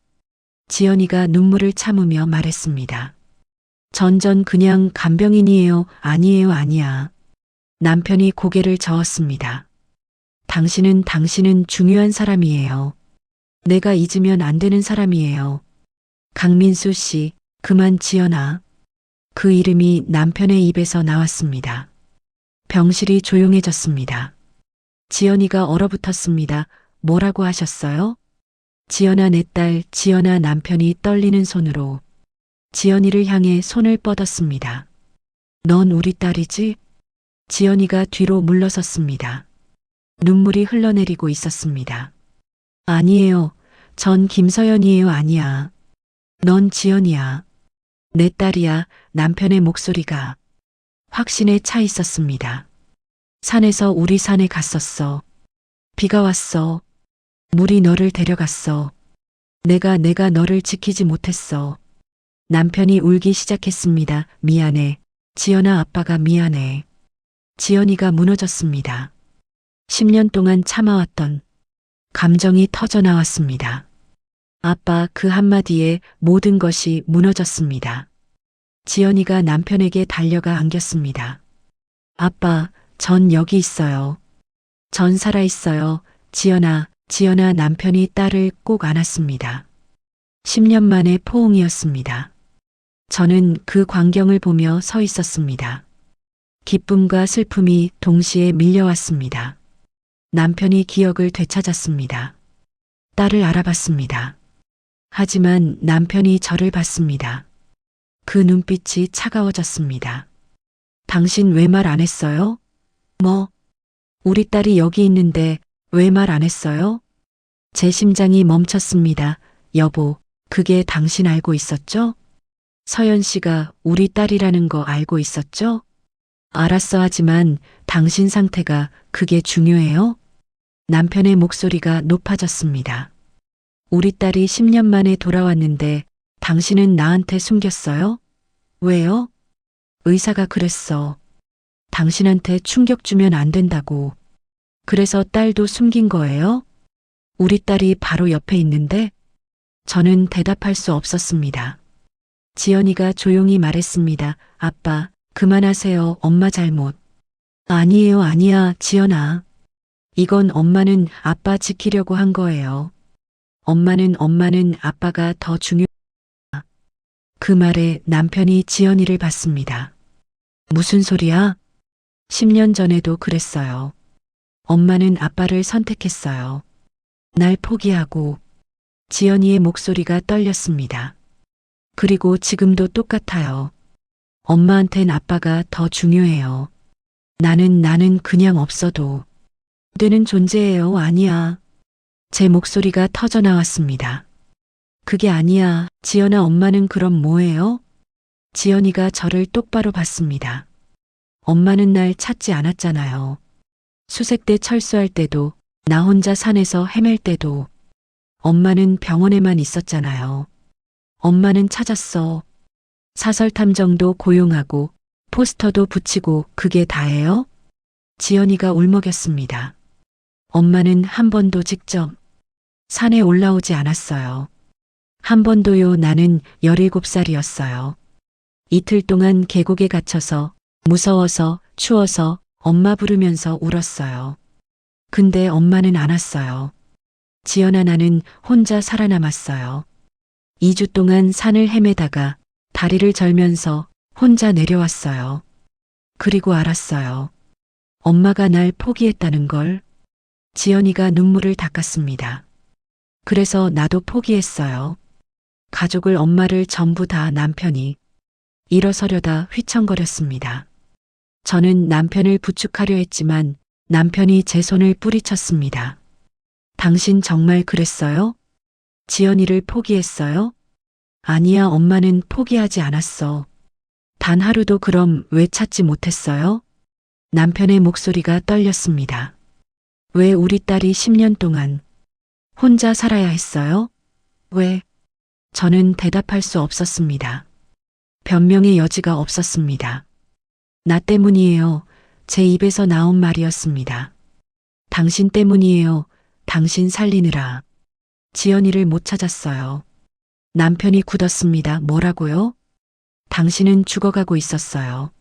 지연이가 눈물을 참으며 말했습니다. 전 그냥 간병인이에요. 아니야. 남편이 고개를 저었습니다. 당신은 중요한 사람이에요. 내가 잊으면 안 되는 사람이에요. 강민수 씨, 그만. 지연아. 그 이름이 남편의 입에서 나왔습니다. 병실이 조용해졌습니다. 지연이가 얼어붙었습니다. 뭐라고 하셨어요? 지연아, 내 딸. 지연아. 남편이 떨리는 손으로 지연이를 향해 손을 뻗었습니다. 넌 우리 딸이지? 지연이가 뒤로 물러섰습니다. 눈물이 흘러내리고 있었습니다. 아니에요. 전 김서연이에요. 아니야. 넌 지연이야. 내 딸이야. 남편의 목소리가 확신에 차 있었습니다. 산에서 우리 산에 갔었어. 비가 왔어. 물이 너를 데려갔어. 내가 너를 지키지 못했어. 남편이 울기 시작했습니다. 미안해. 지연아, 아빠가 미안해. 지연이가 무너졌습니다. 10년 동안 참아왔던 감정이 터져 나왔습니다. 아빠, 그 한마디에 모든 것이 무너졌습니다. 지연이가 남편에게 달려가 안겼습니다. 아빠, 전 여기 있어요. 전 살아있어요. 지연아, 지연아. 남편이 딸을 꼭 안았습니다. 10년 만의 포옹이었습니다. 저는 그 광경을 보며 서 있었습니다. 기쁨과 슬픔이 동시에 밀려왔습니다. 남편이 기억을 되찾았습니다. 딸을 알아봤습니다. 하지만 남편이 저를 봤습니다. 그 눈빛이 차가워졌습니다. 당신 왜 말 안 했어요? 뭐? 우리 딸이 여기 있는데 왜 말 안 했어요? 제 심장이 멈췄습니다. 여보, 그게 당신 알고 있었죠? 서연 씨가 우리 딸이라는 거 알고 있었죠? 알았어. 하지만 당신 상태가 그게 중요해요? 남편의 목소리가 높아졌습니다. 우리 딸이 10년 만에 돌아왔는데 당신은 나한테 숨겼어요? 왜요? 의사가 그랬어. 당신한테 충격 주면 안 된다고. 그래서 딸도 숨긴 거예요? 우리 딸이 바로 옆에 있는데? 저는 대답할 수 없었습니다. 지연이가 조용히 말했습니다. 아빠, 그만하세요. 엄마 잘못. 아니에요, 아니야, 지연아. 이건 엄마는 아빠 지키려고 한 거예요. 엄마는 아빠가 더 중요해. 그 말에 남편이 지연이를 봤습니다. 무슨 소리야? 10년 전에도 그랬어요. 엄마는 아빠를 선택했어요. 날 포기하고. 지연이의 목소리가 떨렸습니다. 그리고 지금도 똑같아요. 엄마한텐 아빠가 더 중요해요. 나는 그냥 없어도 되는 존재예요. 아니야. 제 목소리가 터져 나왔습니다. 그게 아니야. 지연아, 엄마는 그럼 뭐예요? 지연이가 저를 똑바로 봤습니다. 엄마는 날 찾지 않았잖아요. 수색대 철수할 때도, 나 혼자 산에서 헤맬 때도, 엄마는 병원에만 있었잖아요. 엄마는 찾았어. 사설 탐정도 고용하고, 포스터도 붙이고, 그게 다예요? 지연이가 울먹였습니다. 엄마는 한 번도 직접 산에 올라오지 않았어요. 한 번도요. 나는 17살이었어요. 이틀 동안 계곡에 갇혀서 무서워서 추워서 엄마 부르면서 울었어요. 근데 엄마는 안 왔어요. 지연아, 나는 혼자 살아남았어요. 2주 동안 산을 헤매다가 다리를 절면서 혼자 내려왔어요. 그리고 알았어요. 엄마가 날 포기했다는 걸. 지연이가 눈물을 닦았습니다. 그래서 나도 포기했어요. 가족을, 엄마를 전부 다. 남편이 일어서려다 휘청거렸습니다. 저는 남편을 부축하려 했지만 남편이 제 손을 뿌리쳤습니다. 당신 정말 그랬어요? 지연이를 포기했어요? 아니야, 엄마는 포기하지 않았어. 단 하루도. 그럼 왜 찾지 못했어요? 남편의 목소리가 떨렸습니다. 왜 우리 딸이 10년 동안 혼자 살아야 했어요? 왜? 저는 대답할 수 없었습니다. 변명의 여지가 없었습니다. 나 때문이에요. 제 입에서 나온 말이었습니다. 당신 때문이에요. 당신 살리느라 지연이를 못 찾았어요. 남편이 굳었습니다. 뭐라고요? 당신은 죽어가고 있었어요.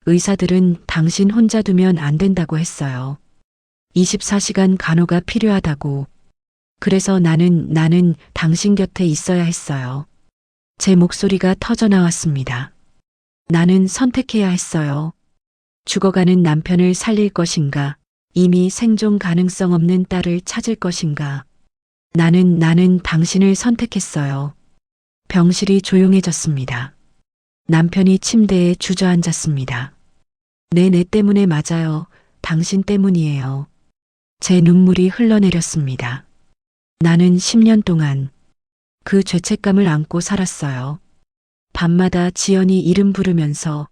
의사들은 당신 혼자 두면 안 된다고 했어요. 24시간 간호가 필요하다고. 그래서 나는 당신 곁에 있어야 했어요. 제 목소리가 터져 나왔습니다. 나는 선택해야 했어요. 죽어가는 남편을 살릴 것인가? 이미 생존 가능성 없는 딸을 찾을 것인가? 나는 당신을 선택했어요. 병실이 조용해졌습니다. 남편이 침대에 주저앉았습니다. 내 때문에 맞아요. 당신 때문이에요. 제 눈물이 흘러내렸습니다. 나는 10년 동안 그 죄책감을 안고 살았어요. 밤마다 지연이 이름 부르면서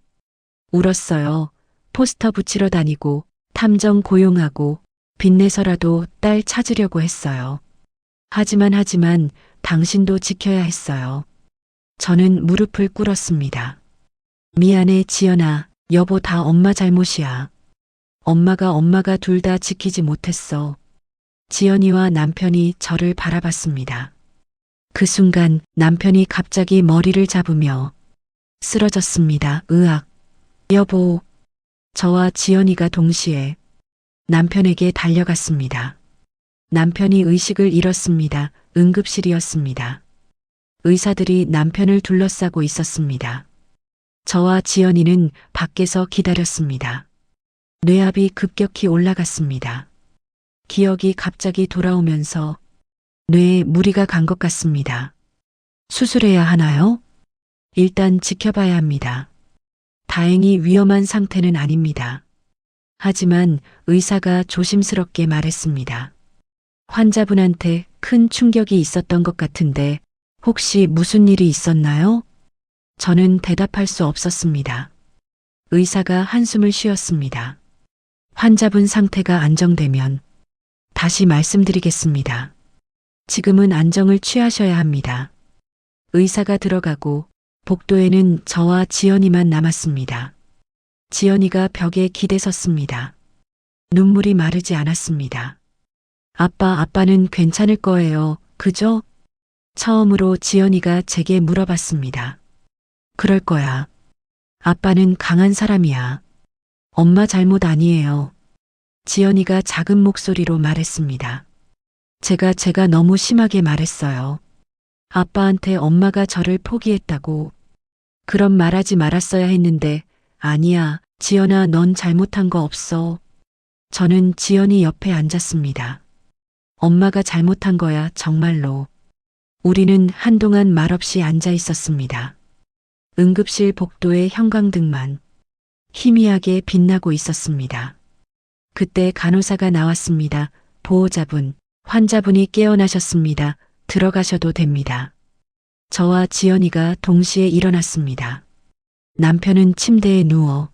울었어요. 포스터 붙이러 다니고 탐정 고용하고 빚내서라도 딸 찾으려고 했어요. 하지만 당신도 지켜야 했어요. 저는 무릎을 꿇었습니다. 미안해 지연아, 여보 다 엄마 잘못이야. 엄마가 둘 다 지키지 못했어. 지연이와 남편이 저를 바라봤습니다. 그 순간 남편이 갑자기 머리를 잡으며 쓰러졌습니다. 으악. 여보. 저와 지연이가 동시에 남편에게 달려갔습니다. 남편이 의식을 잃었습니다. 응급실이었습니다. 의사들이 남편을 둘러싸고 있었습니다. 저와 지연이는 밖에서 기다렸습니다. 뇌압이 급격히 올라갔습니다. 기억이 갑자기 돌아오면서 뇌에 무리가 간 것 같습니다. 수술해야 하나요? 일단 지켜봐야 합니다. 다행히 위험한 상태는 아닙니다. 하지만 의사가 조심스럽게 말했습니다. 환자분한테 큰 충격이 있었던 것 같은데 혹시 무슨 일이 있었나요? 저는 대답할 수 없었습니다. 의사가 한숨을 쉬었습니다. 환자분 상태가 안정되면 다시 말씀드리겠습니다. 지금은 안정을 취하셔야 합니다. 의사가 들어가고 복도에는 저와 지연이만 남았습니다. 지연이가 벽에 기대섰습니다. 눈물이 마르지 않았습니다. 아빠는 괜찮을 거예요. 그죠? 처음으로 지연이가 제게 물어봤습니다. 그럴 거야. 아빠는 강한 사람이야. 엄마 잘못 아니에요. 지연이가 작은 목소리로 말했습니다. 제가 너무 심하게 말했어요. 아빠한테 엄마가 저를 포기했다고. 그런 말하지 말았어야 했는데, 아니야, 지연아, 넌 잘못한 거 없어. 저는 지연이 옆에 앉았습니다. 엄마가 잘못한 거야, 정말로. 우리는 한동안 말없이 앉아 있었습니다. 응급실 복도의 형광등만 희미하게 빛나고 있었습니다. 그때 간호사가 나왔습니다. 보호자분, 환자분이 깨어나셨습니다. 들어가셔도 됩니다. 저와 지연이가 동시에 일어났습니다. 남편은 침대에 누워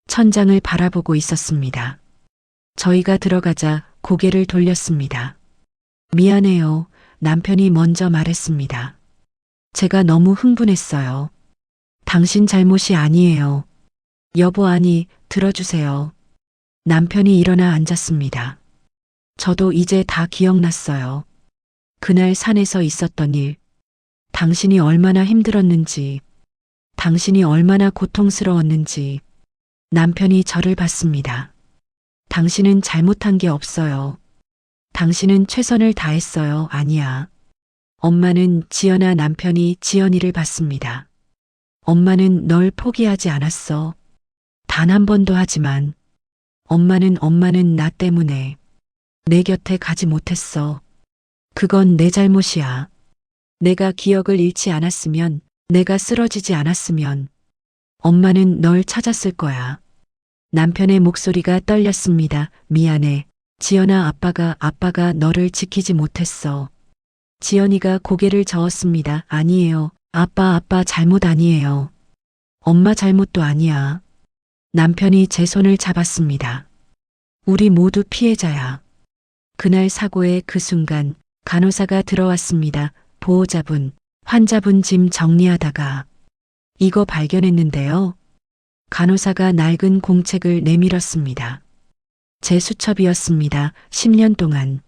천장을 바라보고 있었습니다. 저희가 들어가자 고개를 돌렸습니다. 미안해요. 남편이 먼저 말했습니다. 제가 너무 흥분했어요. 당신 잘못이 아니에요. 여보 아니, 들어주세요. 남편이 일어나 앉았습니다. 저도 이제 다 기억났어요. 그날 산에서 있었던 일, 당신이 얼마나 힘들었는지, 당신이 얼마나 고통스러웠는지. 남편이 저를 봤습니다. 당신은 잘못한 게 없어요. 당신은 최선을 다했어요. 아니야. 엄마는 지연아 남편이 지연이를 봤습니다. 엄마는 널 포기하지 않았어. 단 한 번도 하지만 엄마는 나 때문에 내 곁에 가지 못했어. 그건 내 잘못이야. 내가 기억을 잃지 않았으면, 내가 쓰러지지 않았으면 엄마는 널 찾았을 거야. 남편의 목소리가 떨렸습니다. 미안해. 지연아 아빠가 너를 지키지 못했어. 지연이가 고개를 저었습니다. 아니에요. 아빠 잘못 아니에요. 엄마 잘못도 아니야. 남편이 제 손을 잡았습니다. 우리 모두 피해자야. 그날 사고의 그 순간 간호사가 들어왔습니다. 보호자분, 환자분 짐 정리하다가 이거 발견했는데요. 간호사가 낡은 공책을 내밀었습니다. 제 수첩이었습니다. 10년 동안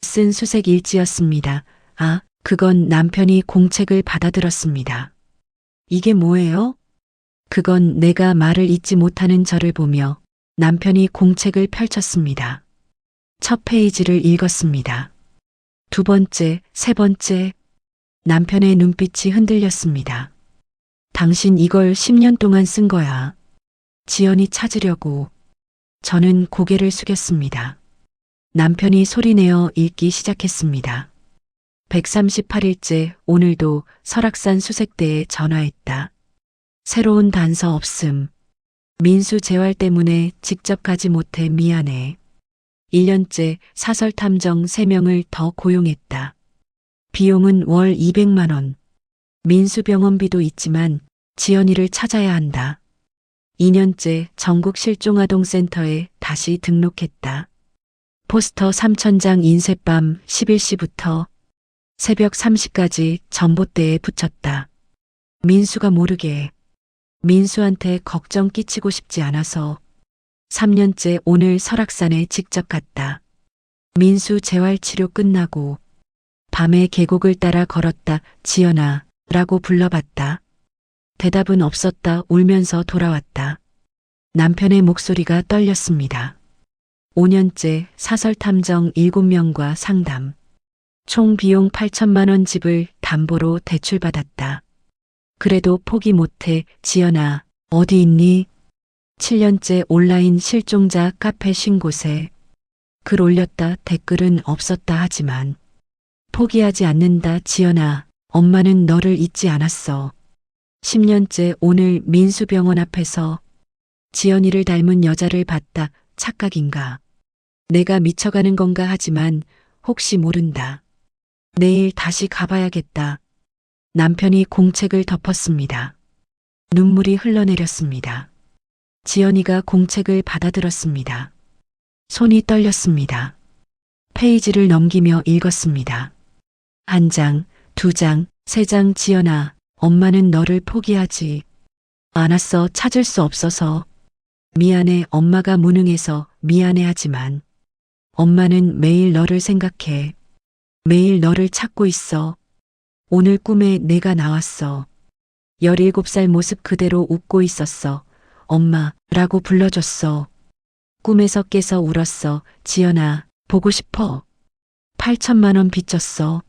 쓴 수색 일지였습니다. 아, 그건 남편이 공책을 받아들었습니다. 이게 뭐예요? 그건 내가 말을 잇지 못하는 저를 보며 남편이 공책을 펼쳤습니다. 첫 페이지를 읽었습니다. 두 번째, 세 번째. 남편의 눈빛이 흔들렸습니다. 당신 이걸 10년 동안 쓴 거야. 지연이 찾으려고. 저는 고개를 숙였습니다. 남편이 소리내어 읽기 시작했습니다. 138일째 오늘도 설악산 수색대에 전화했다. 새로운 단서 없음. 민수 재활 때문에 직접 가지 못해 미안해. 1년째 사설 탐정 3명을 더 고용했다. 비용은 월 200만 원. 민수 병원비도 있지만 지연이를 찾아야 한다. 2년째 전국 실종아동센터에 다시 등록했다. 포스터 3,000장 인쇄밤 11시부터 새벽 3시까지 전봇대에 붙였다. 민수가 모르게. 민수한테 걱정 끼치고 싶지 않아서 3년째 오늘 설악산에 직접 갔다. 민수 재활치료 끝나고 밤에 계곡을 따라 걸었다. 지연아 라고 불러봤다. 대답은 없었다. 울면서 돌아왔다. 남편의 목소리가 떨렸습니다. 5년째 사설탐정 7명과 상담. 총 비용 8천만 원 집을 담보로 대출받았다. 그래도 포기 못해. 지연아, 어디 있니? 7년째 온라인 실종자 카페 쉰 곳에 글 올렸다. 댓글은 없었다 하지만 포기하지 않는다. 지연아, 엄마는 너를 잊지 않았어. 10년째 오늘 민수병원 앞에서 지연이를 닮은 여자를 봤다. 착각인가? 내가 미쳐가는 건가 하지만 혹시 모른다. 내일 다시 가봐야겠다. 남편이 공책을 덮었습니다. 눈물이 흘러내렸습니다. 지연이가 공책을 받아들었습니다. 손이 떨렸습니다. 페이지를 넘기며 읽었습니다. 1장, 2장, 3장. 지연아, 엄마는 너를 포기하지 않았어. 찾을 수 없어서. 미안해. 엄마가 무능해서 미안해하지만 엄마는 매일 너를 생각해. 매일 너를 찾고 있어. 오늘 꿈에 내가 나왔어. 17살 모습 그대로 웃고 있었어. 엄마라고 불러줬어. 꿈에서 깨서 울었어. 지연아, 보고 싶어. 8천만 원 빚졌어.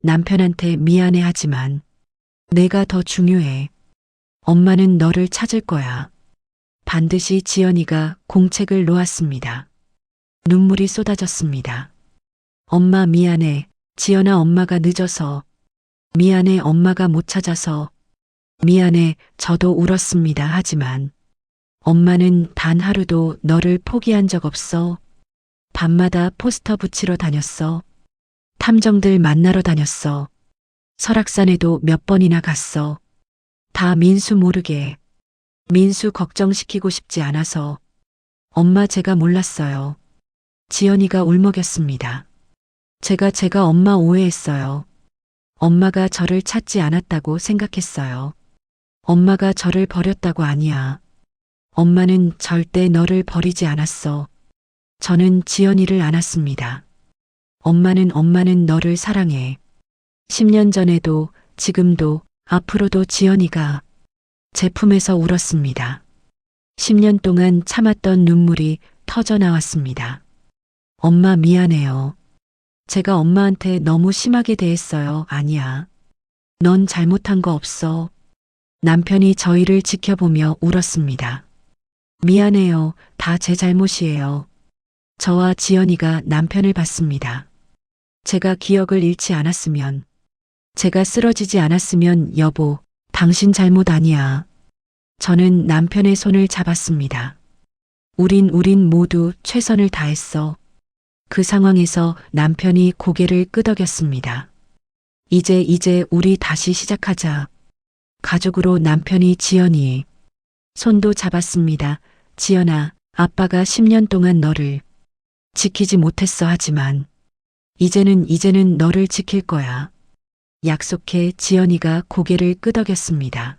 남편한테 미안해하지만 내가 더 중요해. 엄마는 너를 찾을 거야. 반드시. 지연이가 공책을 놓았습니다. 눈물이 쏟아졌습니다. 엄마 미안해. 지연아, 엄마가 늦어서. 미안해. 엄마가 못 찾아서. 미안해. 저도 울었습니다. 하지만 엄마는 단 하루도 너를 포기한 적 없어. 밤마다 포스터 붙이러 다녔어. 탐정들 만나러 다녔어. 설악산에도 몇 번이나 갔어. 다 민수 모르게. 민수 걱정시키고 싶지 않아서. 엄마, 제가 몰랐어요. 지연이가 울먹였습니다. 제가 엄마 오해했어요. 엄마가 저를 찾지 않았다고 생각했어요. 엄마가 저를 버렸다고. 아니야. 엄마는 절대 너를 버리지 않았어. 저는 지연이를 안았습니다. 엄마는 너를 사랑해. 10년 전에도, 지금도, 앞으로도. 지연이가 제 품에서 울었습니다. 10년 동안 참았던 눈물이 터져 나왔습니다. 엄마 미안해요. 제가 엄마한테 너무 심하게 대했어요. 아니야. 넌 잘못한 거 없어. 남편이 저희를 지켜보며 울었습니다. 미안해요. 다 제 잘못이에요. 저와 지연이가 남편을 봤습니다. 제가 기억을 잃지 않았으면, 제가 쓰러지지 않았으면. 여보, 당신 잘못 아니야. 저는 남편의 손을 잡았습니다. 우린 모두 최선을 다했어. 그 상황에서 남편이 고개를 끄덕였습니다. 이제 우리 다시 시작하자. 가족으로. 남편이 지연이 손도 잡았습니다. 지연아, 아빠가 10년 동안 너를 지키지 못했어. 하지만 이제는 너를 지킬 거야. 약속해. 지연이가 고개를 끄덕였습니다.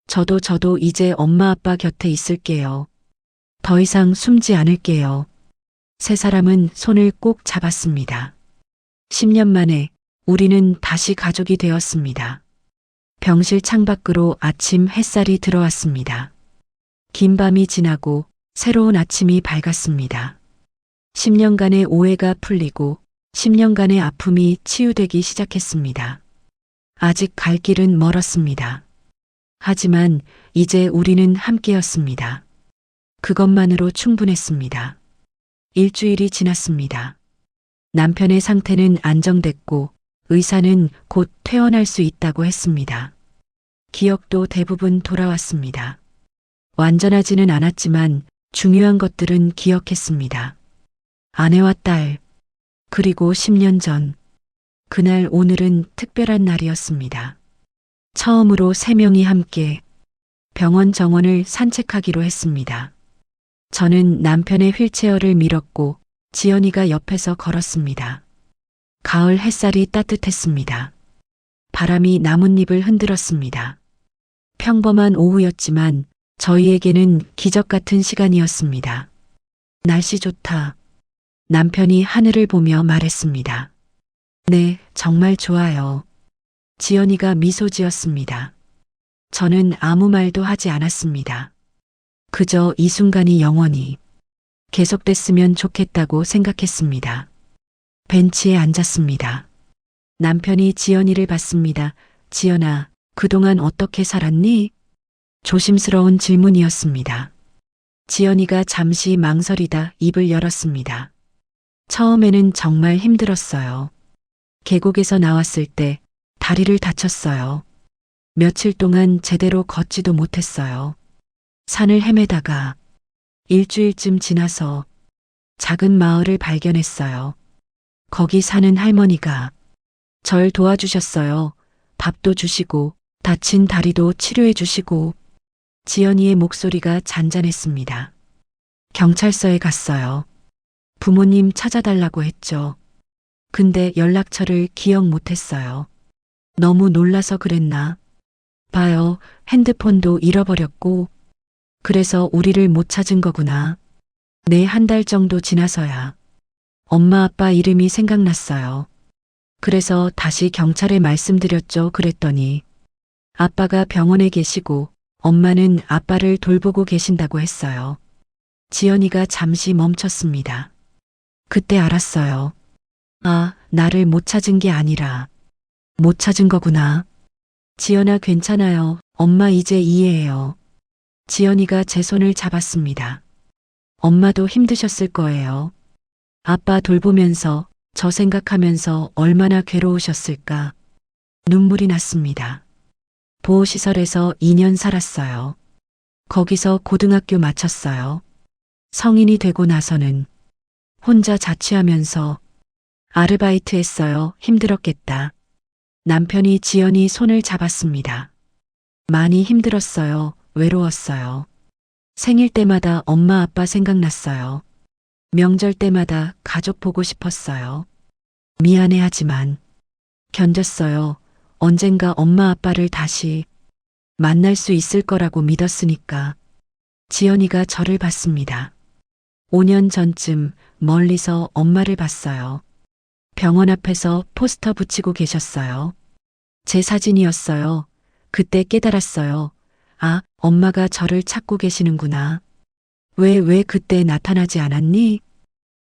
저도 이제 엄마 아빠 곁에 있을게요. 더 이상 숨지 않을게요. 세 사람은 손을 꼭 잡았습니다. 10년 만에 우리는 다시 가족이 되었습니다. 병실 창밖으로 아침 햇살이 들어왔습니다. 긴 밤이 지나고 새로운 아침이 밝았습니다. 10년간의 오해가 풀리고 10년간의 아픔이 치유되기 시작했습니다. 아직 갈 길은 멀었습니다. 하지만 이제 우리는 함께였습니다. 그것만으로 충분했습니다. 일주일이 지났습니다. 남편의 상태는 안정됐고 의사는 곧 퇴원할 수 있다고 했습니다. 기억도 대부분 돌아왔습니다. 완전하지는 않았지만 중요한 것들은 기억했습니다. 아내와 딸, 그리고 10년 전 그날 오늘은 특별한 날이었습니다. 처음으로 세 명이 함께 병원 정원을 산책하기로 했습니다. 저는 남편의 휠체어를 밀었고 지연이가 옆에서 걸었습니다. 가을 햇살이 따뜻했습니다. 바람이 나뭇잎을 흔들었습니다. 평범한 오후였지만 저희에게는 기적 같은 시간이었습니다. 날씨 좋다. 남편이 하늘을 보며 말했습니다. 네, 정말 좋아요. 지연이가 미소 지었습니다. 저는 아무 말도 하지 않았습니다. 그저 이 순간이 영원히 계속됐으면 좋겠다고 생각했습니다. 벤치에 앉았습니다. 남편이 지연이를 봤습니다. 지연아, 그동안 어떻게 살았니? 조심스러운 질문이었습니다. 지연이가 잠시 망설이다 입을 열었습니다. 처음에는 정말 힘들었어요. 계곡에서 나왔을 때 다리를 다쳤어요. 며칠 동안 제대로 걷지도 못했어요. 산을 헤매다가 일주일쯤 지나서 작은 마을을 발견했어요. 거기 사는 할머니가 절 도와주셨어요. 밥도 주시고 다친 다리도 치료해 주시고. 지연이의 목소리가 잔잔했습니다. 경찰서에 갔어요. 부모님 찾아달라고 했죠. 근데 연락처를 기억 못했어요. 너무 놀라서 그랬나? 봐요, 핸드폰도 잃어버렸고. 그래서 우리를 못 찾은 거구나. 네, 한 달 정도 지나서야 엄마 아빠 이름이 생각났어요. 그래서 다시 경찰에 말씀드렸죠. 그랬더니 아빠가 병원에 계시고 엄마는 아빠를 돌보고 계신다고 했어요. 지연이가 잠시 멈췄습니다. 그때 알았어요. 아, 나를 못 찾은 게 아니라 못 찾은 거구나. 지연아, 괜찮아요. 엄마 이제 이해해요. 지연이가 제 손을 잡았습니다. 엄마도 힘드셨을 거예요. 아빠 돌보면서 저 생각하면서 얼마나 괴로우셨을까. 눈물이 났습니다. 보호시설에서 2년 살았어요. 거기서 고등학교 마쳤어요. 성인이 되고 나서는 혼자 자취하면서 아르바이트 했어요. 힘들었겠다. 남편이 지연이 손을 잡았습니다. 많이 힘들었어요. 외로웠어요. 생일 때마다 엄마 아빠 생각났어요. 명절 때마다 가족 보고 싶었어요. 미안해하지만 견뎠어요. 언젠가 엄마 아빠를 다시 만날 수 있을 거라고 믿었으니까. 지연이가 저를 봤습니다. 5년 전쯤 멀리서 엄마를 봤어요. 병원 앞에서 포스터 붙이고 계셨어요. 제 사진이었어요. 그때 깨달았어요. 아, 엄마가 저를 찾고 계시는구나. 왜 그때 나타나지 않았니?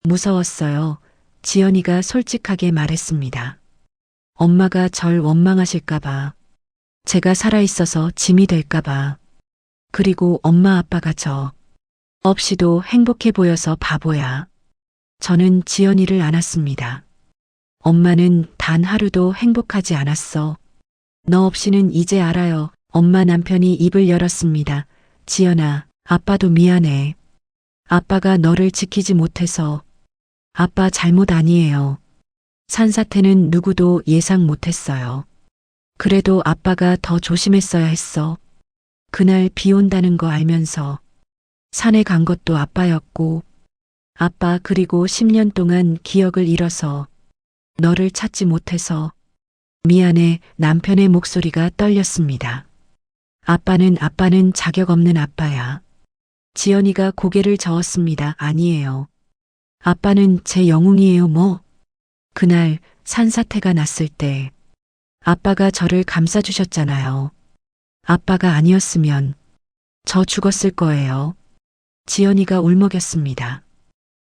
무서웠어요. 지연이가 솔직하게 말했습니다. 엄마가 절 원망하실까봐. 제가 살아있어서 짐이 될까봐. 그리고 엄마 아빠가 저 없이도 행복해 보여서 바보야. 저는 지연이를 안았습니다. 엄마는 단 하루도 행복하지 않았어. 너 없이는 이제 알아요. 엄마. 남편이 입을 열었습니다. 지연아, 아빠도 미안해. 아빠가 너를 지키지 못해서. 아빠 잘못 아니에요. 산사태는 누구도 예상 못했어요. 그래도 아빠가 더 조심했어야 했어. 그날 비 온다는 거 알면서 산에 간 것도 아빠였고. 아빠, 그리고 10년 동안 기억을 잃어서 너를 찾지 못해서 미안해. 남편의 목소리가 떨렸습니다. 아빠는 자격 없는 아빠야. 지연이가 고개를 저었습니다. 아니에요. 아빠는 제 영웅이에요. 뭐. 그날 산사태가 났을 때 아빠가 저를 감싸주셨잖아요. 아빠가 아니었으면 저 죽었을 거예요. 지연이가 울먹였습니다.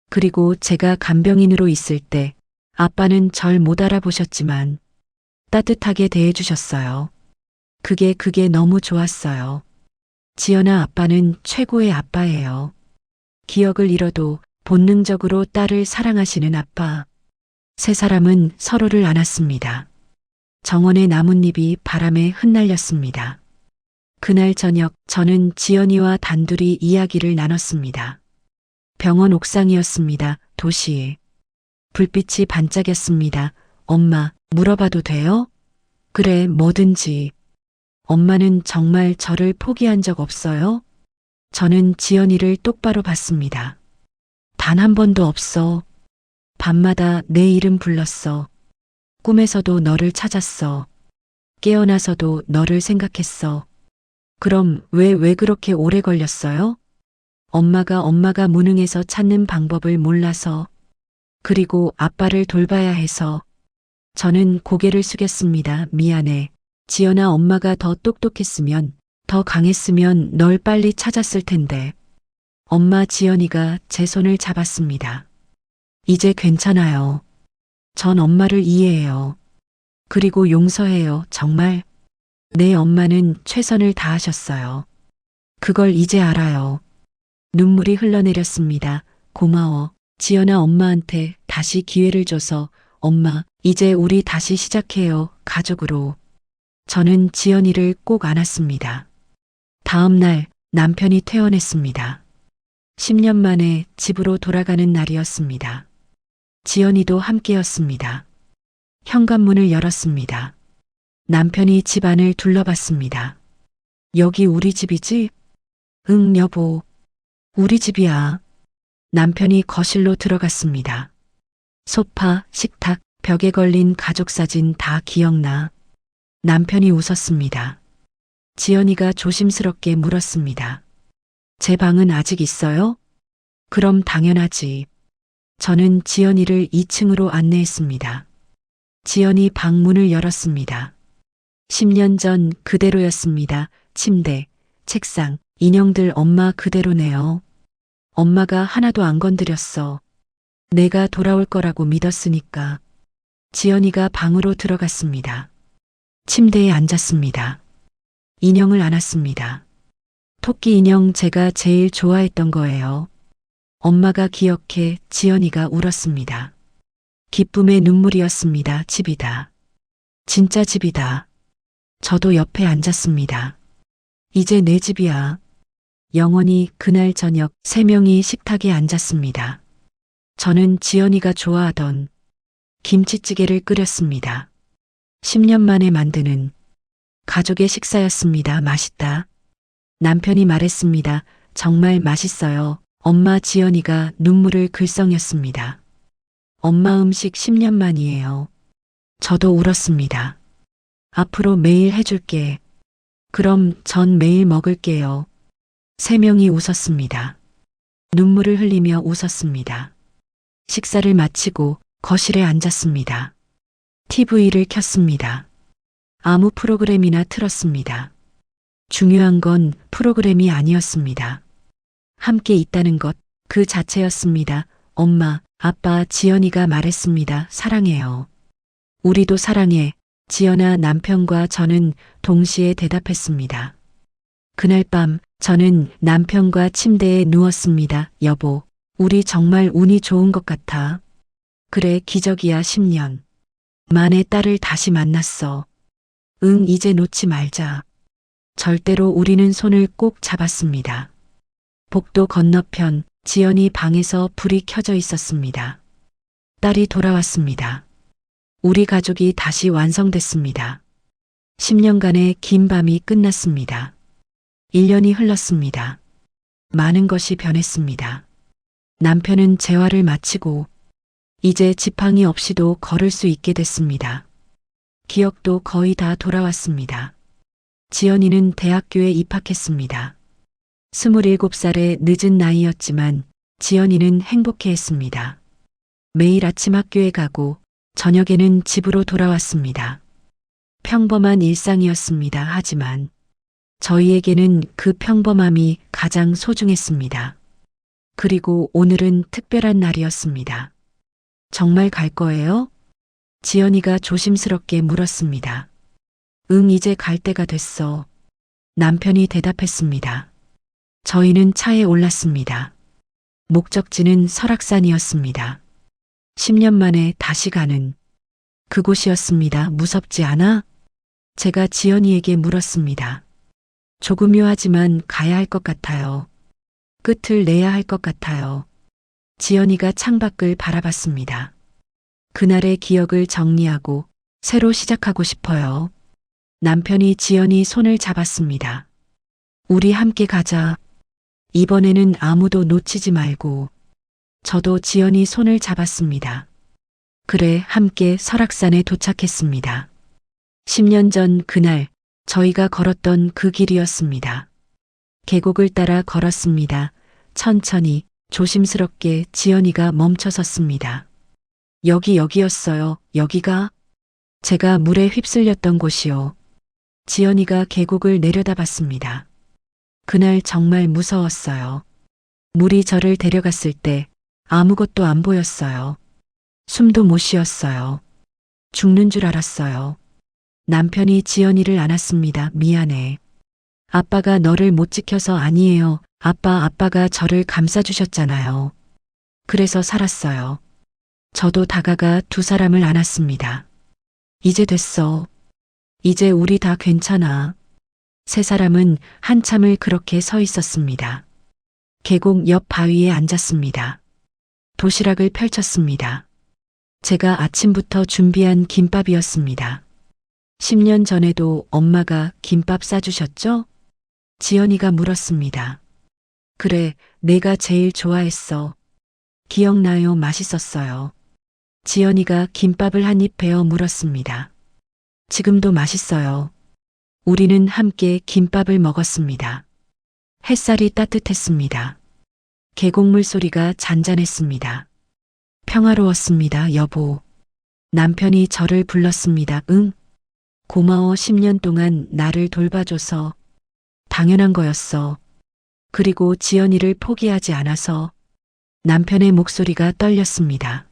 그리고 제가 간병인으로 있을 때 아빠는 절 못 알아보셨지만 따뜻하게 대해주셨어요. 그게 너무 좋았어요. 지연아, 아빠는 최고의 아빠예요. 기억을 잃어도 본능적으로 딸을 사랑하시는 아빠. 세 사람은 서로를 안았습니다. 정원의 나뭇잎이 바람에 흩날렸습니다. 그날 저녁 저는 지연이와 단둘이 이야기를 나눴습니다. 병원 옥상이었습니다. 도시에 불빛이 반짝였습니다. 엄마, 물어봐도 돼요? 그래, 뭐든지. 엄마는 정말 저를 포기한 적 없어요? 저는 지연이를 똑바로 봤습니다. 단 한 번도 없어. 밤마다 내 이름 불렀어. 꿈에서도 너를 찾았어. 깨어나서도 너를 생각했어. 그럼 왜 그렇게 오래 걸렸어요? 엄마가 무능해서 찾는 방법을 몰라서, 그리고 아빠를 돌봐야 해서. 저는 고개를 숙였습니다. 미안해. 지연아, 엄마가 더 똑똑했으면, 더 강했으면 널 빨리 찾았을 텐데. 엄마. 지연이가 제 손을 잡았습니다. 이제 괜찮아요. 전 엄마를 이해해요. 그리고 용서해요. 정말. 내 엄마는 최선을 다하셨어요. 그걸 이제 알아요. 눈물이 흘러내렸습니다. 고마워. 지연아, 엄마한테 다시 기회를 줘서. 엄마, 이제 우리 다시 시작해요. 가족으로. 저는 지연이를 꼭 안았습니다. 다음 날 남편이 퇴원했습니다. 10년 만에 집으로 돌아가는 날이었습니다. 지연이도 함께였습니다. 현관문을 열었습니다. 남편이 집 안을 둘러봤습니다. 여기 우리 집이지? 응, 여보. 우리 집이야. 남편이 거실로 들어갔습니다. 소파, 식탁, 벽에 걸린 가족 사진 다 기억나. 남편이 웃었습니다. 지연이가 조심스럽게 물었습니다. 제 방은 아직 있어요? 그럼 당연하지. 저는 지연이를 2층으로 안내했습니다. 지연이 방 문을 열었습니다. 10년 전 그대로였습니다. 침대, 책상, 인형들 엄마 그대로네요. 엄마가 하나도 안 건드렸어. 내가 돌아올 거라고 믿었으니까. 지연이가 방으로 들어갔습니다. 침대에 앉았습니다. 인형을 안았습니다. 토끼 인형, 제가 제일 좋아했던 거예요. 엄마가 기억해. 지연이가 울었습니다. 기쁨의 눈물이었습니다. 집이다. 진짜 집이다. 저도 옆에 앉았습니다. 이제 내 집이야. 영원히. 그날 저녁 3명이 식탁에 앉았습니다. 저는 지연이가 좋아하던 김치찌개를 끓였습니다. 10년 만에 만드는 가족의 식사였습니다. 맛있다. 남편이 말했습니다. 정말 맛있어요. 엄마. 지연이가 눈물을 글썽였습니다. 엄마 음식 10년 만이에요. 저도 울었습니다. 앞으로 매일 해줄게. 그럼 전 매일 먹을게요. 3명이 웃었습니다. 눈물을 흘리며 웃었습니다. 식사를 마치고 거실에 앉았습니다. TV를 켰습니다. 아무 프로그램이나 틀었습니다. 중요한 건 프로그램이 아니었습니다. 함께 있다는 것, 그 자체였습니다. 엄마, 아빠. 지연이가 말했습니다. 사랑해요. 우리도 사랑해. 지연아. 남편과 저는 동시에 대답했습니다. 그날 밤 저는 남편과 침대에 누웠습니다. 여보, 우리 정말 운이 좋은 것 같아. 그래, 기적이야. 10년 만에 딸을 다시 만났어. 응, 이제 놓지 말자. 절대로. 우리는 손을 꼭 잡았습니다. 복도 건너편 지연이 방에서 불이 켜져 있었습니다. 딸이 돌아왔습니다. 우리 가족이 다시 완성됐습니다. 10년간의 긴 밤이 끝났습니다. 1년이 흘렀습니다. 많은 것이 변했습니다. 남편은 재활을 마치고 이제 지팡이 없이도 걸을 수 있게 됐습니다. 기억도 거의 다 돌아왔습니다. 지연이는 대학교에 입학했습니다. 27살의 늦은 나이였지만 지연이는 행복해했습니다. 매일 아침 학교에 가고 저녁에는 집으로 돌아왔습니다. 평범한 일상이었습니다. 하지만 저희에게는 그 평범함이 가장 소중했습니다. 그리고 오늘은 특별한 날이었습니다. 정말 갈 거예요? 지연이가 조심스럽게 물었습니다. 응, 이제 갈 때가 됐어. 남편이 대답했습니다. 저희는 차에 올랐습니다. 목적지는 설악산이었습니다. 10년 만에 다시 가는 그곳이었습니다. 무섭지 않아? 제가 지연이에게 물었습니다. 조금 묘하지만 가야 할 것 같아요. 끝을 내야 할 것 같아요. 지연이가 창밖을 바라봤습니다. 그날의 기억을 정리하고 새로 시작하고 싶어요. 남편이 지연이 손을 잡았습니다. 우리 함께 가자. 이번에는 아무도 놓치지 말고. 저도 지연이 손을 잡았습니다. 그래, 함께 설악산에 도착했습니다. 10년 전 그날 저희가 걸었던 그 길이었습니다. 계곡을 따라 걸었습니다. 천천히, 조심스럽게 지연이가 멈춰섰습니다. 여기였어요. 여기가? 제가 물에 휩쓸렸던 곳이요. 지연이가 계곡을 내려다봤습니다. 그날 정말 무서웠어요. 물이 저를 데려갔을 때 아무것도 안 보였어요. 숨도 못 쉬었어요. 죽는 줄 알았어요. 남편이 지연이를 안았습니다. 미안해. 아빠가 너를 못 지켜서 아니에요. 아빠가 저를 감싸주셨잖아요. 그래서 살았어요. 저도 다가가 두 사람을 안았습니다. 이제 됐어. 이제 우리 다 괜찮아. 세 사람은 한참을 그렇게 서 있었습니다. 계곡 옆 바위에 앉았습니다. 도시락을 펼쳤습니다. 제가 아침부터 준비한 김밥이었습니다. 10년 전에도 엄마가 김밥 싸주셨죠? 지연이가 물었습니다. 그래, 내가 제일 좋아했어. 기억나요? 맛있었어요. 지연이가 김밥을 한 입 베어 물었습니다. 지금도 맛있어요. 우리는 함께 김밥을 먹었습니다. 햇살이 따뜻했습니다. 계곡물 소리가 잔잔했습니다. 평화로웠습니다, 여보. 남편이 저를 불렀습니다. 응. 고마워. 10년 동안 나를 돌봐줘서. 당연한 거였어. 그리고 지연이를 포기하지 않아서. 남편의 목소리가 떨렸습니다.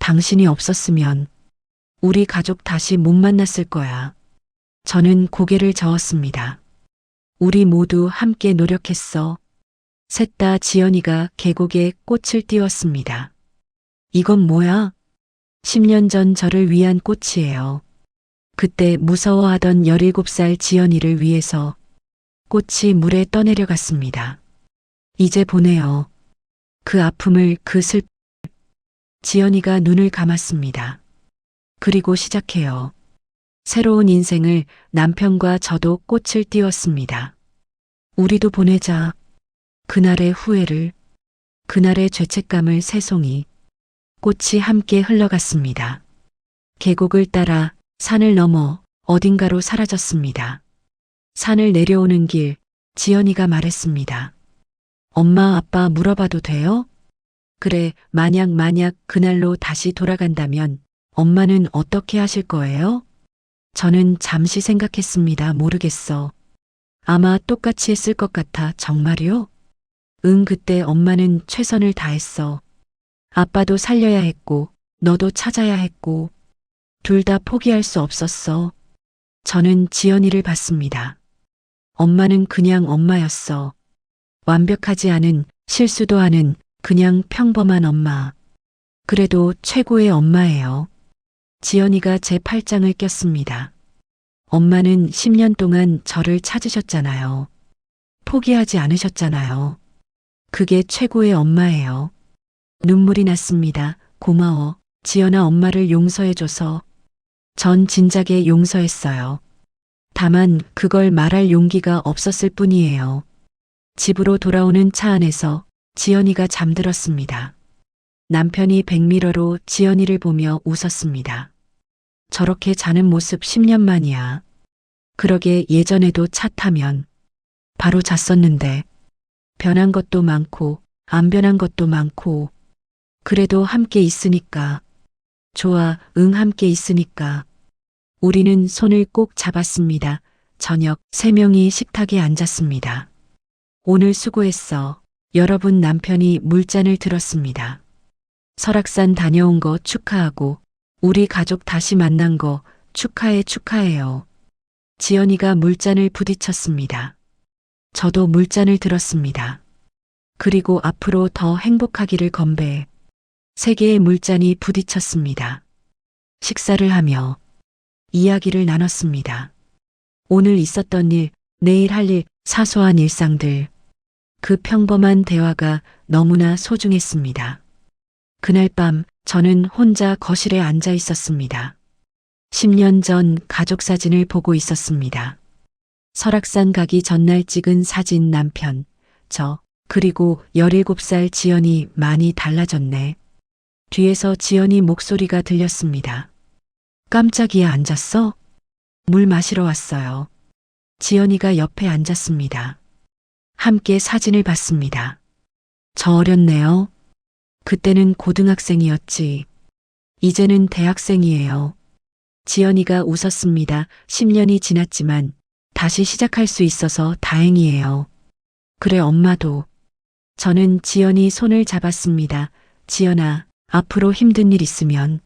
당신이 없었으면 우리 가족 다시 못 만났을 거야. 저는 고개를 저었습니다. 우리 모두 함께 노력했어. 셋 다. 지연이가 계곡에 꽃을 띄웠습니다. 이건 뭐야? 10년 전 저를 위한 꽃이에요. 그때 무서워하던 17살 지연이를 위해서 꽃이 물에 떠내려갔습니다. 이제 보내요. 그 아픔을, 그 슬픔을. 지연이가 눈을 감았습니다. 그리고 시작해요. 새로운 인생을. 남편과 저도 꽃을 띄웠습니다. 우리도 보내자. 그날의 후회를, 그날의 죄책감을. 새송이 꽃이 함께 흘러갔습니다. 계곡을 따라 산을 넘어 어딘가로 사라졌습니다. 산을 내려오는 길, 지연이가 말했습니다. 엄마, 아빠 물어봐도 돼요? 그래, 만약 그날로 다시 돌아간다면 엄마는 어떻게 하실 거예요? 저는 잠시 생각했습니다. 모르겠어. 아마 똑같이 했을 것 같아. 정말요? 응, 그때 엄마는 최선을 다했어. 아빠도 살려야 했고, 너도 찾아야 했고, 둘 다 포기할 수 없었어. 저는 지연이를 봤습니다. 엄마는 그냥 엄마였어. 완벽하지 않은, 실수도 하는 그냥 평범한 엄마. 그래도 최고의 엄마예요. 지연이가 제 팔짱을 꼈습니다. 엄마는 10년 동안 저를 찾으셨잖아요. 포기하지 않으셨잖아요. 그게 최고의 엄마예요. 눈물이 났습니다. 고마워. 지연아, 엄마를 용서해줘서. 전 진작에 용서했어요. 다만 그걸 말할 용기가 없었을 뿐이에요. 집으로 돌아오는 차 안에서 지연이가 잠들었습니다. 남편이 백미러로 지연이를 보며 웃었습니다. 저렇게 자는 모습 10년 만이야. 그러게 예전에도 차 타면 바로 잤었는데 변한 것도 많고 안 변한 것도 많고 그래도 함께 있으니까. 좋아, 응, 함께 있으니까. 우리는 손을 꼭 잡았습니다. 저녁 3명이 식탁에 앉았습니다. 오늘 수고했어. 여러분. 남편이 물잔을 들었습니다. 설악산 다녀온 거 축하하고 우리 가족 다시 만난 거 축하해요. 지연이가 물잔을 부딪혔습니다. 저도 물잔을 들었습니다. 그리고 앞으로 더 행복하기를 건배. 3개의 물잔이 부딪혔습니다. 식사를 하며 이야기를 나눴습니다. 오늘 있었던 일, 내일 할 일, 사소한 일상들. 그 평범한 대화가 너무나 소중했습니다. 그날 밤 저는 혼자 거실에 앉아 있었습니다. 10년 전 가족 사진을 보고 있었습니다. 설악산 가기 전날 찍은 사진 남편, 저, 그리고 17살 지연이 많이 달라졌네. 뒤에서 지연이 목소리가 들렸습니다. 깜짝이야, 앉았어? 물 마시러 왔어요. 지연이가 옆에 앉았습니다. 함께 사진을 봤습니다. 저 어렸네요. 그때는 고등학생이었지. 이제는 대학생이에요. 지연이가 웃었습니다. 10년이 지났지만 다시 시작할 수 있어서 다행이에요. 그래, 엄마도. 저는 지연이 손을 잡았습니다. 지연아, 앞으로 힘든 일 있으면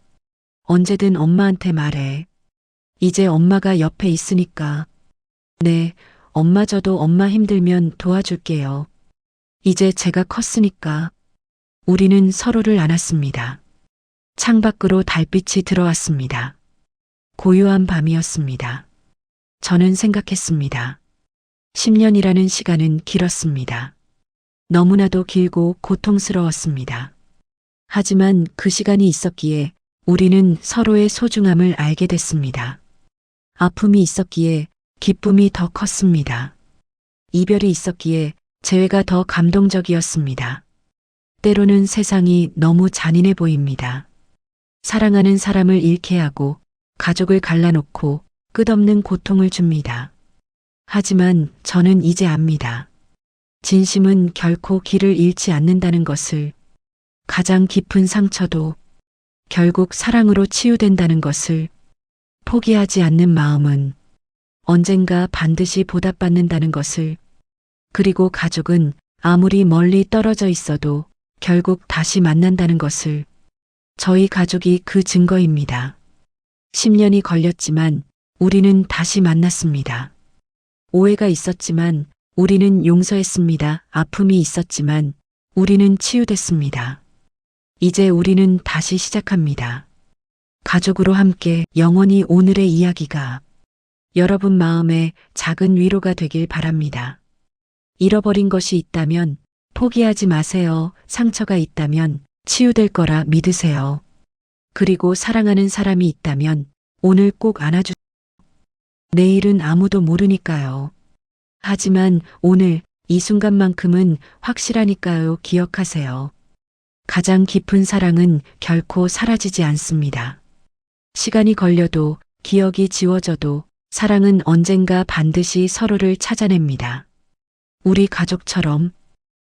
언제든 엄마한테 말해. 이제 엄마가 옆에 있으니까. 네, 엄마, 저도 엄마 힘들면 도와줄게요. 이제 제가 컸으니까. 우리는 서로를 안았습니다. 창밖으로 달빛이 들어왔습니다. 고요한 밤이었습니다. 저는 생각했습니다. 10년이라는 시간은 길었습니다. 너무나도 길고 고통스러웠습니다. 하지만 그 시간이 있었기에 우리는 서로의 소중함을 알게 됐습니다. 아픔이 있었기에 기쁨이 더 컸습니다. 이별이 있었기에 재회가 더 감동적이었습니다. 때로는 세상이 너무 잔인해 보입니다. 사랑하는 사람을 잃게 하고 가족을 갈라놓고 끝없는 고통을 줍니다. 하지만 저는 이제 압니다. 진심은 결코 길을 잃지 않는다는 것을, 가장 깊은 상처도 결국 사랑으로 치유된다는 것을, 포기하지 않는 마음은 언젠가 반드시 보답받는다는 것을, 그리고 가족은 아무리 멀리 떨어져 있어도 결국 다시 만난다는 것을, 저희 가족이 그 증거입니다. 10년이 걸렸지만 우리는 다시 만났습니다. 오해가 있었지만 우리는 용서했습니다. 아픔이 있었지만 우리는 치유됐습니다. 이제 우리는 다시 시작합니다. 가족으로 함께 영원히. 오늘의 이야기가 여러분 마음에 작은 위로가 되길 바랍니다. 잃어버린 것이 있다면 포기하지 마세요. 상처가 있다면 치유될 거라 믿으세요. 그리고 사랑하는 사람이 있다면 오늘 꼭 안아주세요. 내일은 아무도 모르니까요. 하지만 오늘 이 순간만큼은 확실하니까요. 기억하세요. 가장 깊은 사랑은 결코 사라지지 않습니다. 시간이 걸려도, 기억이 지워져도 사랑은 언젠가 반드시 서로를 찾아냅니다. 우리 가족처럼